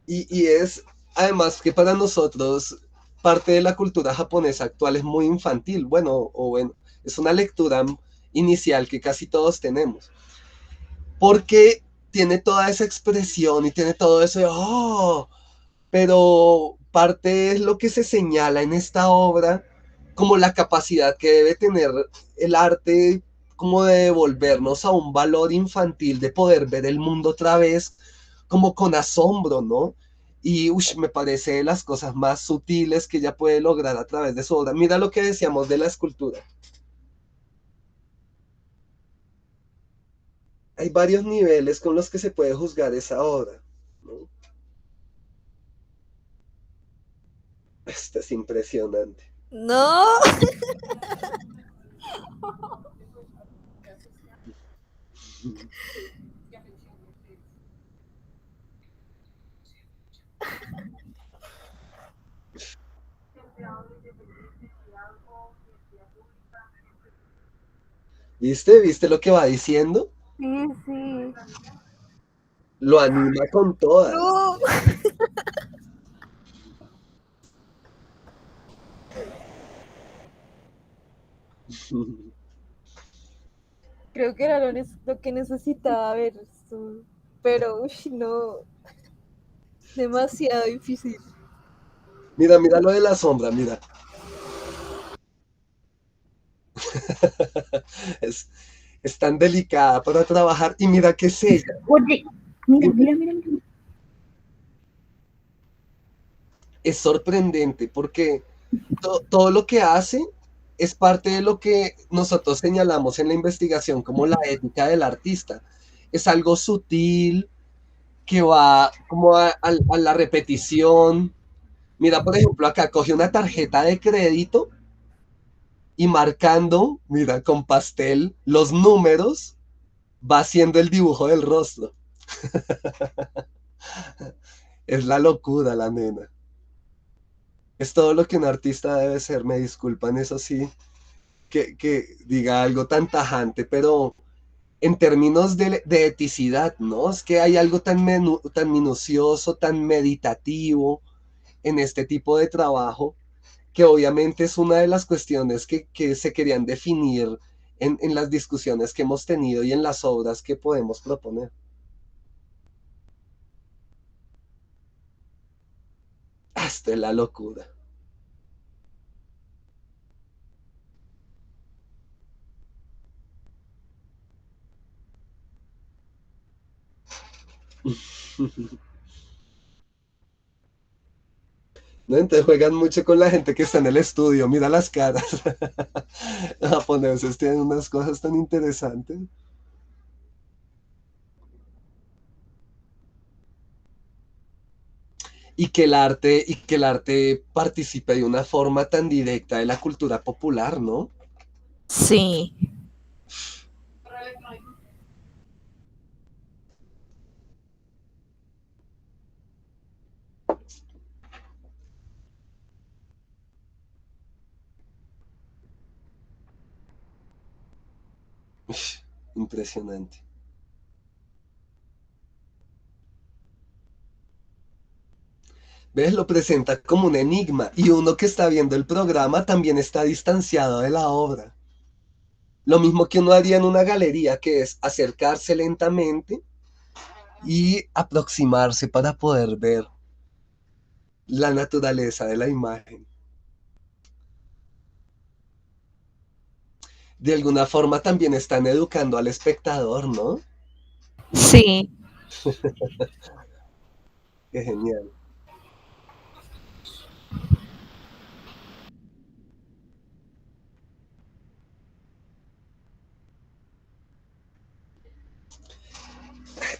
Y es, además, que para nosotros parte de la cultura japonesa actual es muy infantil. Bueno, es una lectura inicial que casi todos tenemos. Porque tiene toda esa expresión y tiene todo eso de, oh, pero parte es lo que se señala en esta obra como la capacidad que debe tener el arte como de devolvernos a un valor infantil, de poder ver el mundo otra vez como con asombro, ¿no? Y me parece de las cosas más sutiles que ella puede lograr a través de su obra. Mira lo que decíamos de la escultura. Hay varios niveles con los que se puede juzgar esa obra, ¿no? Esto es impresionante. No, ¿Viste lo que va diciendo? sí, sí. Lo anima con todas. No. Creo que era lo que necesitaba ver esto. Pero, uy, no, demasiado difícil. Mira lo de la sombra, mira. Es, es tan delicada para trabajar y mira que es ella. Oye, mira. Es sorprendente porque todo lo que hace es parte de lo que nosotros señalamos en la investigación como la ética del artista. Es algo sutil que va como a la repetición. Mira, por ejemplo, acá coge una tarjeta de crédito y marcando, mira, con pastel los números, va haciendo el dibujo del rostro. Es la locura, la nena. Es todo lo que un artista debe ser. Me disculpan, eso sí, que diga algo tan tajante, pero en términos de eticidad, ¿no? Es que hay algo tan minucioso, tan meditativo en este tipo de trabajo, que obviamente es una de las cuestiones que se querían definir en las discusiones que hemos tenido y en las obras que podemos proponer. Hasta la locura. ¿No? Entonces juegan mucho con la gente que está en el estudio, mira las caras. Los japoneses tienen unas cosas tan interesantes. Y que el arte participe de una forma tan directa de la cultura popular, ¿no? Sí. Uf, impresionante. ¿Ves? Lo presenta como un enigma y uno que está viendo el programa también está distanciado de la obra. Lo mismo que uno haría en una galería, que es acercarse lentamente y aproximarse para poder ver la naturaleza de la imagen. De alguna forma también están educando al espectador, ¿no? Sí. Qué genial.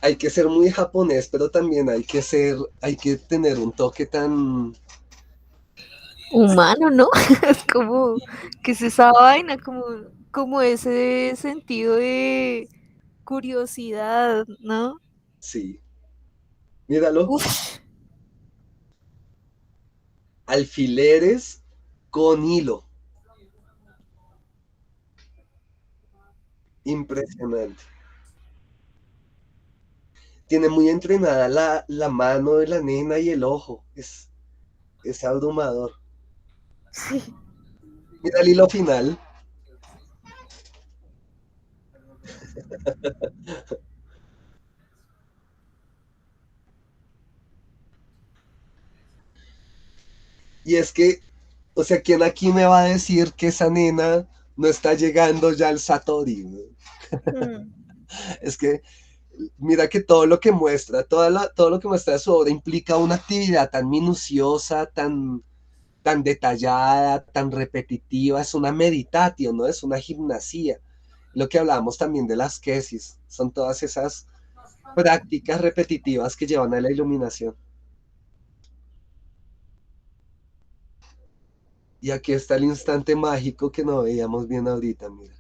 Hay que ser muy japonés, pero también hay que tener un toque tan, Humano, ¿no? Es como, que es esa vaina? Como ese sentido de curiosidad, ¿no? sí, míralo, Uf, alfileres con hilo. Impresionante. Tiene muy entrenada la mano de la nena y el ojo. Es abrumador. sí. Mira el hilo final. Y es que, o sea, ¿quién aquí me va a decir que esa nena no está llegando ya al Satori? ¿No? Mm. Es que mira que todo lo que muestra, todo lo que muestra de su obra implica una actividad tan minuciosa, tan detallada, tan repetitiva, es una meditatio, ¿no? Es una gimnasia. Lo que hablábamos también de las quesis, son todas esas prácticas repetitivas que llevan a la iluminación. Y aquí está el instante mágico que no veíamos bien ahorita, mira.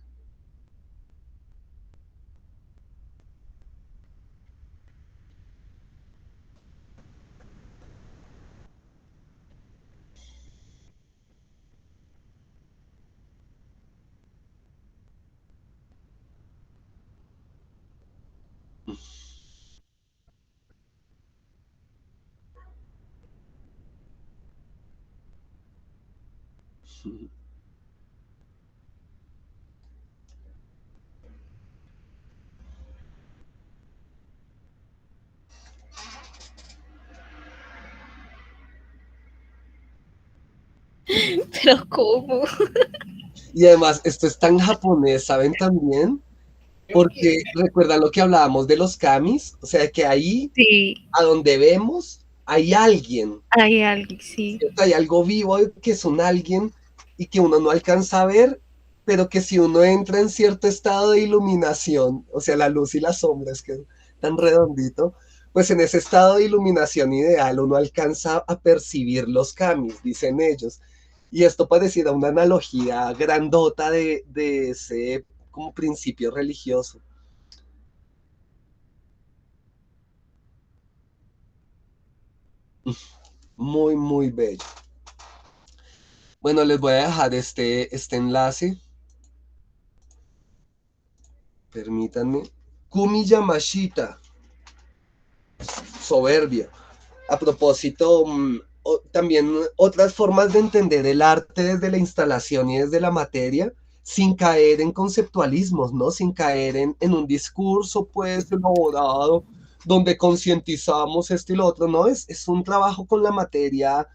Pero ¿cómo? Y además, esto es tan japonés, ¿saben también? Porque recuerdan lo que hablábamos de los kamis, o sea que ahí, Sí, a donde vemos, hay alguien, hay alguien, sí. ¿cierto? Hay algo vivo que es un alguien y que uno no alcanza a ver, pero que si uno entra en cierto estado de iluminación, o sea, la luz y la sombra, es que es tan redondito, pues en ese estado de iluminación ideal uno alcanza a percibir los cambios, dicen ellos. Y esto pareciera una analogía grandota de ese como principio religioso. Muy, muy bello. Bueno, les voy a dejar este enlace. Permítanme. Kumi Yamashita, soberbia. A propósito, también otras formas de entender el arte desde la instalación y desde la materia, sin caer en conceptualismos, ¿no? Sin caer en un discurso, pues, elaborado, donde concientizamos esto y lo otro, ¿no? Es un trabajo con la materia,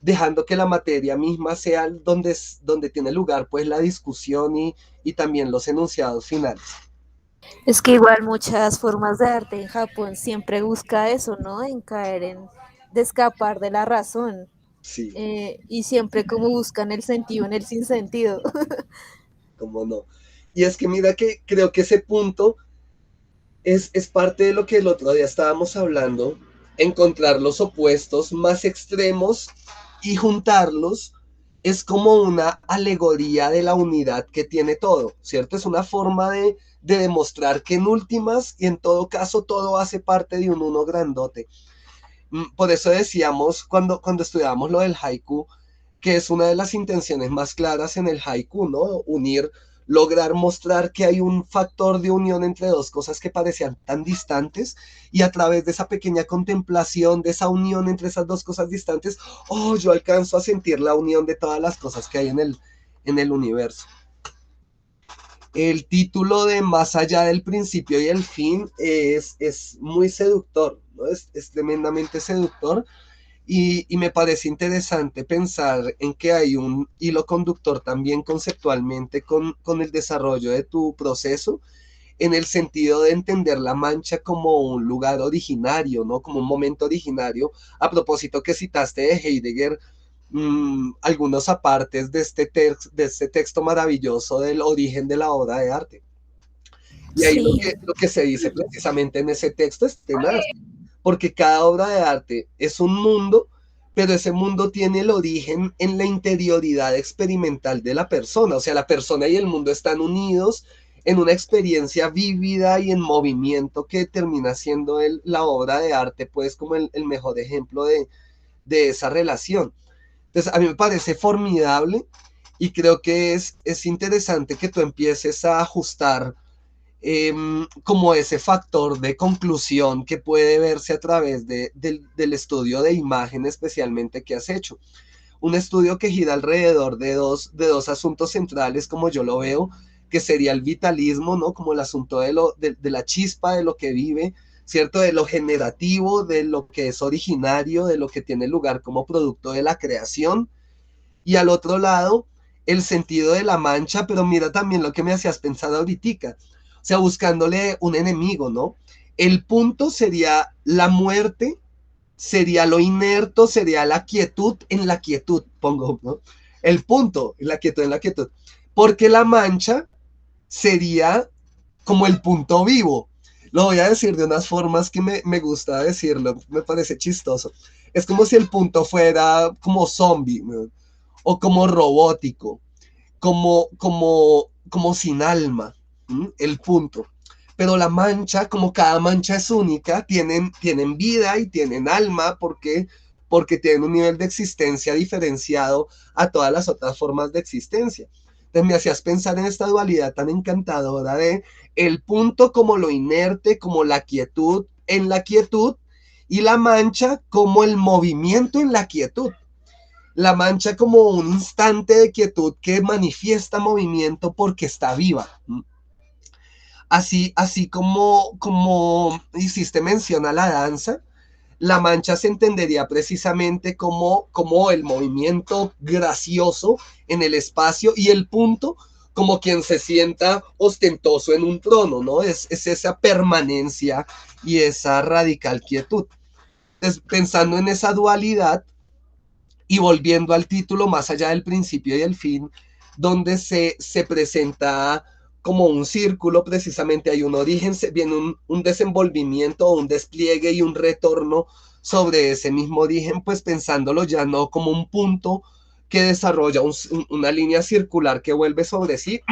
dejando que la materia misma sea donde tiene lugar, pues, la discusión y también los enunciados finales. Es que igual muchas formas de arte en Japón siempre busca eso, ¿no? En caer de escapar de la razón. Sí, Y siempre como buscan el sentido en el sinsentido. cómo no. Y es que mira que creo que ese punto es parte de lo que el otro día estábamos hablando, encontrar los opuestos más extremos y juntarlos es como una alegoría de la unidad que tiene todo, ¿cierto? Es una forma de demostrar que en últimas y en todo caso todo hace parte de un uno grandote. Por eso decíamos cuando estudiábamos lo del haiku, que es una de las intenciones más claras en el haiku, ¿no? Unir, lograr mostrar que hay un factor de unión entre dos cosas que parecían tan distantes y a través de esa pequeña contemplación, de esa unión entre esas dos cosas distantes, oh, yo alcanzo a sentir la unión de todas las cosas que hay en el universo. El título de Más allá del principio y el fin es muy seductor, ¿no? Es tremendamente seductor. Y me parece interesante pensar en que hay un hilo conductor también conceptualmente con el desarrollo de tu proceso, en el sentido de entender la Mancha como un lugar originario, ¿no? Como un momento originario. A propósito que citaste de Heidegger, algunos apartes de este texto maravilloso del origen de la obra de arte. Y ahí Sí, lo que se dice precisamente en ese texto es tenaz, porque cada obra de arte es un mundo, pero ese mundo tiene el origen en la interioridad experimental de la persona, o sea, la persona y el mundo están unidos en una experiencia vívida y en movimiento que termina siendo la obra de arte, pues como el mejor ejemplo de esa relación. Entonces, a mí me parece formidable y creo que es interesante que tú empieces a ajustar como ese factor de conclusión que puede verse a través del estudio de imagen especialmente que has hecho. Un estudio que gira alrededor de dos asuntos centrales, como yo lo veo, que sería el vitalismo, ¿no? Como el asunto de la chispa, de lo que vive, ¿cierto? De lo generativo, de lo que es originario, de lo que tiene lugar como producto de la creación. Y al otro lado, el sentido de la mancha, pero mira también lo que me hacías pensar ahorita, o sea, buscándole un enemigo, ¿no? El punto sería la muerte, sería lo inerto, sería la quietud en la quietud, pongo, ¿no? El punto, la quietud en la quietud. Porque la mancha sería como el punto vivo. Lo voy a decir de unas formas que me gusta decirlo, me parece chistoso. Es como si el punto fuera como zombie, ¿no? O como robótico, como sin alma, el punto. Pero la mancha, como cada mancha es única, tienen vida y tienen alma porque tienen un nivel de existencia diferenciado a todas las otras formas de existencia. Entonces me hacías pensar en esta dualidad tan encantadora de el punto como lo inerte, como la quietud en la quietud, y la mancha como el movimiento en la quietud. La mancha como un instante de quietud que manifiesta movimiento porque está viva. Así como hiciste mención a la danza, la mancha se entendería precisamente como el movimiento gracioso en el espacio y el punto como quien se sienta ostentoso en un trono, ¿no? Es esa permanencia y esa radical quietud. Entonces, pensando en esa dualidad, Y volviendo al título, más allá del principio y el fin, donde se presenta como un círculo, precisamente hay un origen, viene un desenvolvimiento, un despliegue y un retorno sobre ese mismo origen, pues pensándolo ya no como un punto que desarrolla una línea circular que vuelve sobre sí,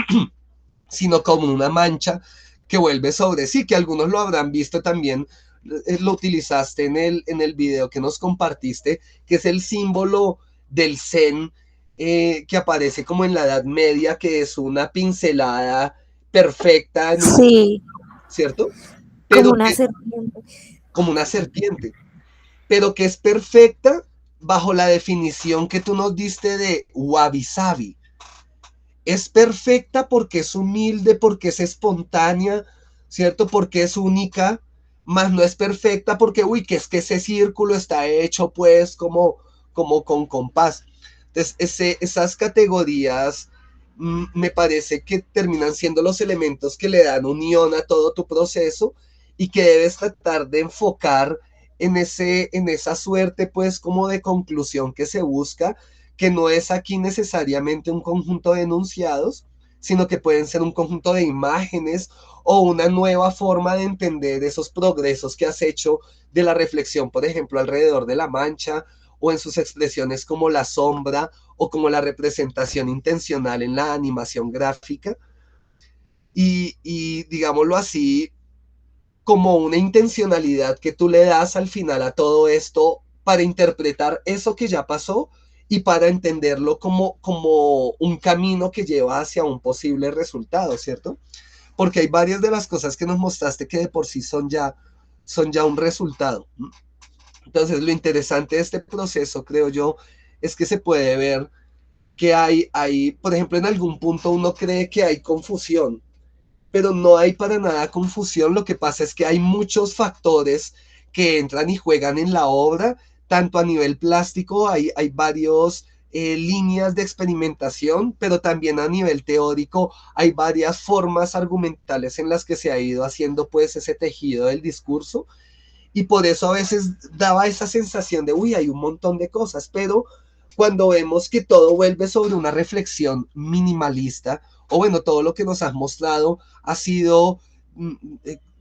sino como una mancha que vuelve sobre sí, que algunos lo habrán visto también, lo utilizaste en el video que nos compartiste, que es el símbolo del Zen, que aparece como en la Edad Media, que es una pincelada perfecta en un, Sí, ¿cierto? como Pero una que, serpiente. como una serpiente, pero que es perfecta bajo la definición que tú nos diste de wabi sabi. Es perfecta porque es humilde, porque es espontánea, ¿cierto? Porque es única, más no es perfecta porque, uy, que es que ese círculo está hecho pues como con compás. Entonces, esas categorías me parece que terminan siendo los elementos que le dan unión a todo tu proceso y que debes tratar de enfocar en esa suerte pues como de conclusión que se busca, que no es aquí necesariamente un conjunto de enunciados, sino que pueden ser un conjunto de imágenes o una nueva forma de entender esos progresos que has hecho de la reflexión, por ejemplo, alrededor de la mancha o en sus expresiones como la sombra o como la representación intencional en la animación gráfica. Y digámoslo así, como una intencionalidad que tú le das al final a todo esto para interpretar eso que ya pasó y para entenderlo como un camino que lleva hacia un posible resultado, ¿cierto? Porque hay varias de las cosas que nos mostraste que de por sí son ya un resultado. Entonces, lo interesante de este proceso, creo yo, es que se puede ver que por ejemplo, en algún punto uno cree que hay confusión, pero no hay para nada confusión. Lo que pasa es que hay muchos factores que entran y juegan en la obra, tanto a nivel plástico, hay varios líneas de experimentación, pero también a nivel teórico hay varias formas argumentales en las que se ha ido haciendo pues ese tejido del discurso, y por eso a veces daba esa sensación de, uy, hay un montón de cosas, pero cuando vemos que todo vuelve sobre una reflexión minimalista, o bueno, todo lo que nos has mostrado ha sido,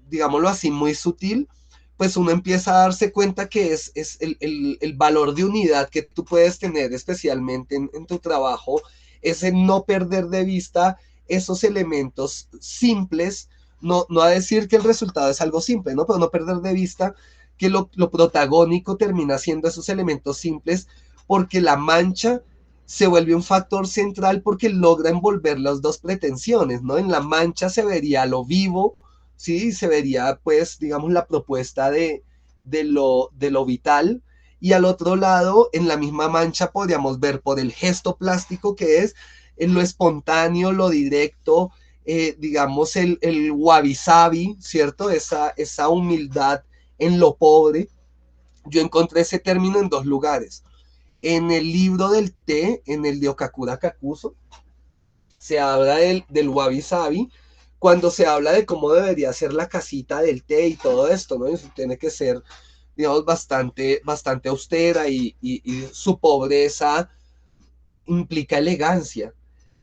digámoslo así, muy sutil, pues uno empieza a darse cuenta que es el valor de unidad que tú puedes tener, especialmente en tu trabajo, es el no perder de vista esos elementos simples, no a decir que el resultado es algo simple, ¿no? Pero no perder de vista que lo protagónico termina siendo esos elementos simples, porque la mancha se vuelve un factor central porque logra envolver las dos pretensiones, ¿no? En la mancha se vería lo vivo, ¿sí? Se vería, pues, digamos, la propuesta de lo vital, y al otro lado, en la misma mancha, podríamos ver por el gesto plástico que es en lo espontáneo, lo directo, digamos, el wabi sabi, ¿cierto? Esa humildad en lo pobre. Yo encontré ese término en dos lugares. En el libro del té, en el de Okakura Kakuzo, se habla del wabi sabi, cuando se habla de cómo debería ser la casita del té y todo esto, ¿no? Eso tiene que ser, digamos, bastante austera, y su pobreza implica elegancia,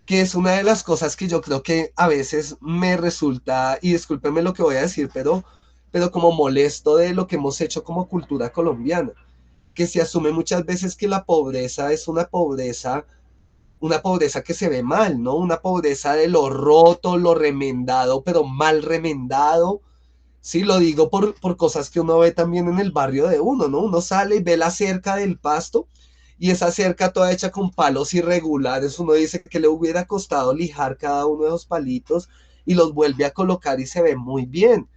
que es una de las cosas que yo creo que a veces me resulta, y discúlpenme lo que voy a decir, pero como molesto de lo que hemos hecho como cultura colombiana, que se asume muchas veces que la pobreza es una pobreza que se ve mal, ¿no? Una pobreza de lo roto, lo remendado, pero mal remendado. Sí, lo digo por cosas que uno ve también en el barrio de uno, ¿no? Uno sale y ve la cerca del pasto, y esa cerca toda hecha con palos irregulares. Uno dice que le hubiera costado lijar cada uno de esos palitos y los vuelve a colocar y se ve muy bien.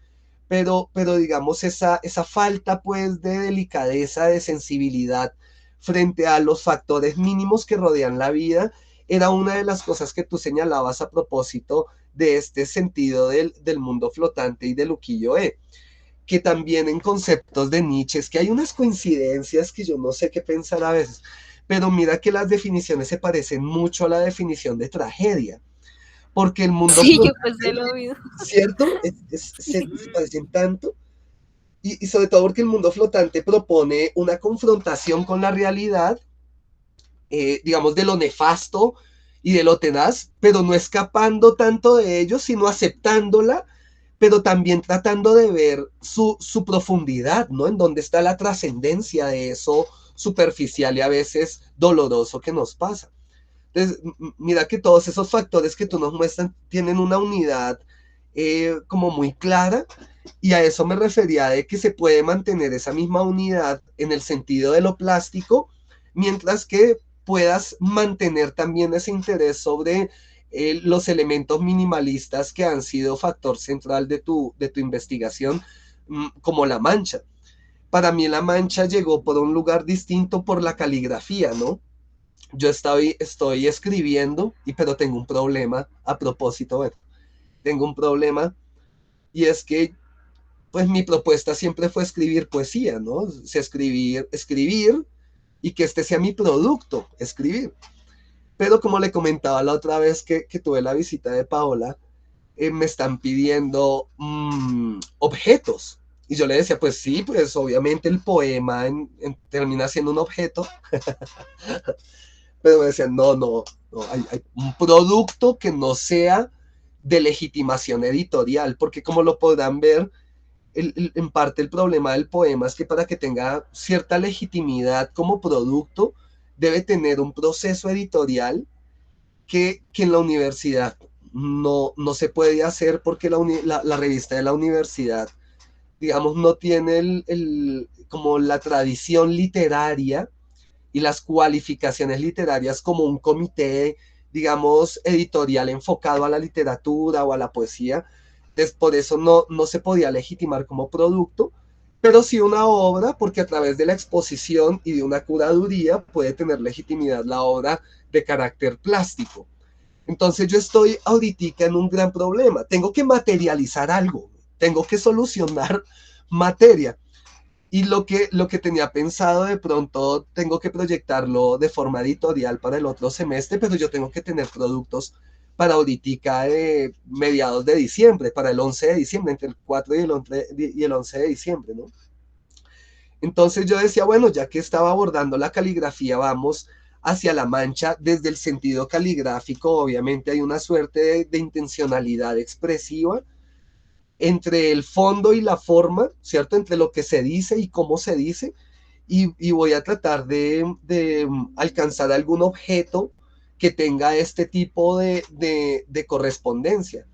Pero digamos, esa falta pues de delicadeza, de sensibilidad frente a los factores mínimos que rodean la vida, era una de las cosas que tú señalabas a propósito de este sentido del mundo flotante y del ukiyo-e, que también en conceptos de Nietzsche es que hay unas coincidencias que yo no sé qué pensar a veces, pero mira que las definiciones se parecen mucho a la definición de tragedia, porque el mundo Sí, yo pensé flotante, lo mismo. ¿cierto? Sí. Se parecen tanto, y sobre todo porque el mundo flotante propone una confrontación con la realidad, digamos, de lo nefasto y de lo tenaz, pero no escapando tanto de ello, sino aceptándola, pero también tratando de ver su profundidad, ¿no? En dónde está la trascendencia de eso superficial y a veces doloroso que nos pasa. Entonces, mira que todos esos factores que tú nos muestran tienen una unidad como muy clara, y a eso me refería de que se puede mantener esa misma unidad en el sentido de lo plástico, mientras que puedas mantener también ese interés sobre los elementos minimalistas que han sido factor central de tu investigación, como la mancha. Para mí la mancha llegó por un lugar distinto por la caligrafía, ¿no? Yo estoy escribiendo, pero tengo un problema a propósito, bueno, tengo un problema, y es que pues mi propuesta siempre fue escribir poesía, ¿no? O sea, escribir y que este sea mi producto, escribir. Pero como le comentaba la otra vez que tuve la visita de Paola, me están pidiendo objetos. Y yo le decía, pues sí, pues obviamente el poema termina siendo un objeto. Pero me decían, no, hay un producto que no sea de legitimación editorial, porque como lo podrán ver, en parte el problema del poema es que para que tenga cierta legitimidad como producto, debe tener un proceso editorial que en la universidad no se puede hacer, porque la revista de la universidad, digamos, no tiene como la tradición literaria y las cualificaciones literarias como un comité, digamos, editorial enfocado a la literatura o a la poesía. Entonces, por eso no se podía legitimar como producto, pero sí una obra, porque a través de la exposición y de una curaduría puede tener legitimidad la obra de carácter plástico. Entonces yo estoy ahorita en un gran problema. Tengo que materializar algo, tengo que solucionar materia. Y lo que tenía pensado, de pronto tengo que proyectarlo de forma editorial para el otro semestre, pero yo tengo que tener productos para ahorita de mediados de diciembre, para el 11 de diciembre, entre el 4 y el 11 de diciembre, ¿no? Entonces yo decía, bueno, ya que estaba abordando la caligrafía, vamos hacia la mancha desde el sentido caligráfico. Obviamente hay una suerte de intencionalidad expresiva entre el fondo y la forma, ¿cierto? Entre lo que se dice y cómo se dice, y voy a tratar de alcanzar algún objeto que tenga este tipo de correspondencia.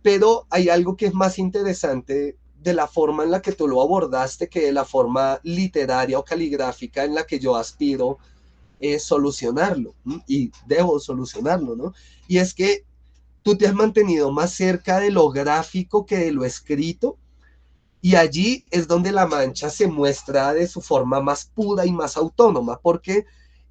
Pero hay algo que es más interesante de la forma en la que tú lo abordaste que de la forma literaria o caligráfica en la que yo aspiro solucionarlo, y debo solucionarlo, ¿no? Y es que tú te has mantenido más cerca de lo gráfico que de lo escrito, y allí es donde la mancha se muestra de su forma más pura y más autónoma, porque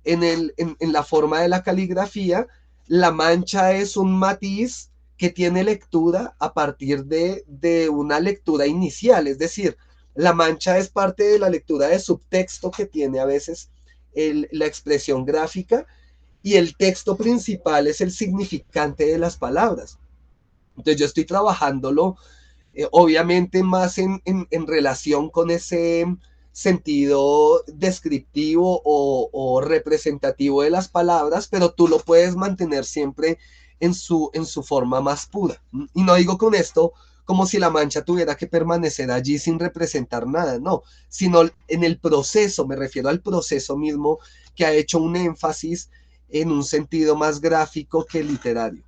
en la forma de la caligrafía, la mancha es un matiz que tiene lectura a partir de una lectura inicial, es decir, la mancha es parte de la lectura de subtexto que tiene a veces la expresión gráfica, y el texto principal es el significante de las palabras. Entonces yo estoy trabajándolo, obviamente más en relación con ese sentido descriptivo o representativo de las palabras, pero tú lo puedes mantener siempre en su forma más pura. Y no digo con esto como si la mancha tuviera que permanecer allí sin representar nada, no, sino en el proceso, me refiero al proceso mismo, que ha hecho un énfasis en un sentido más gráfico que literario.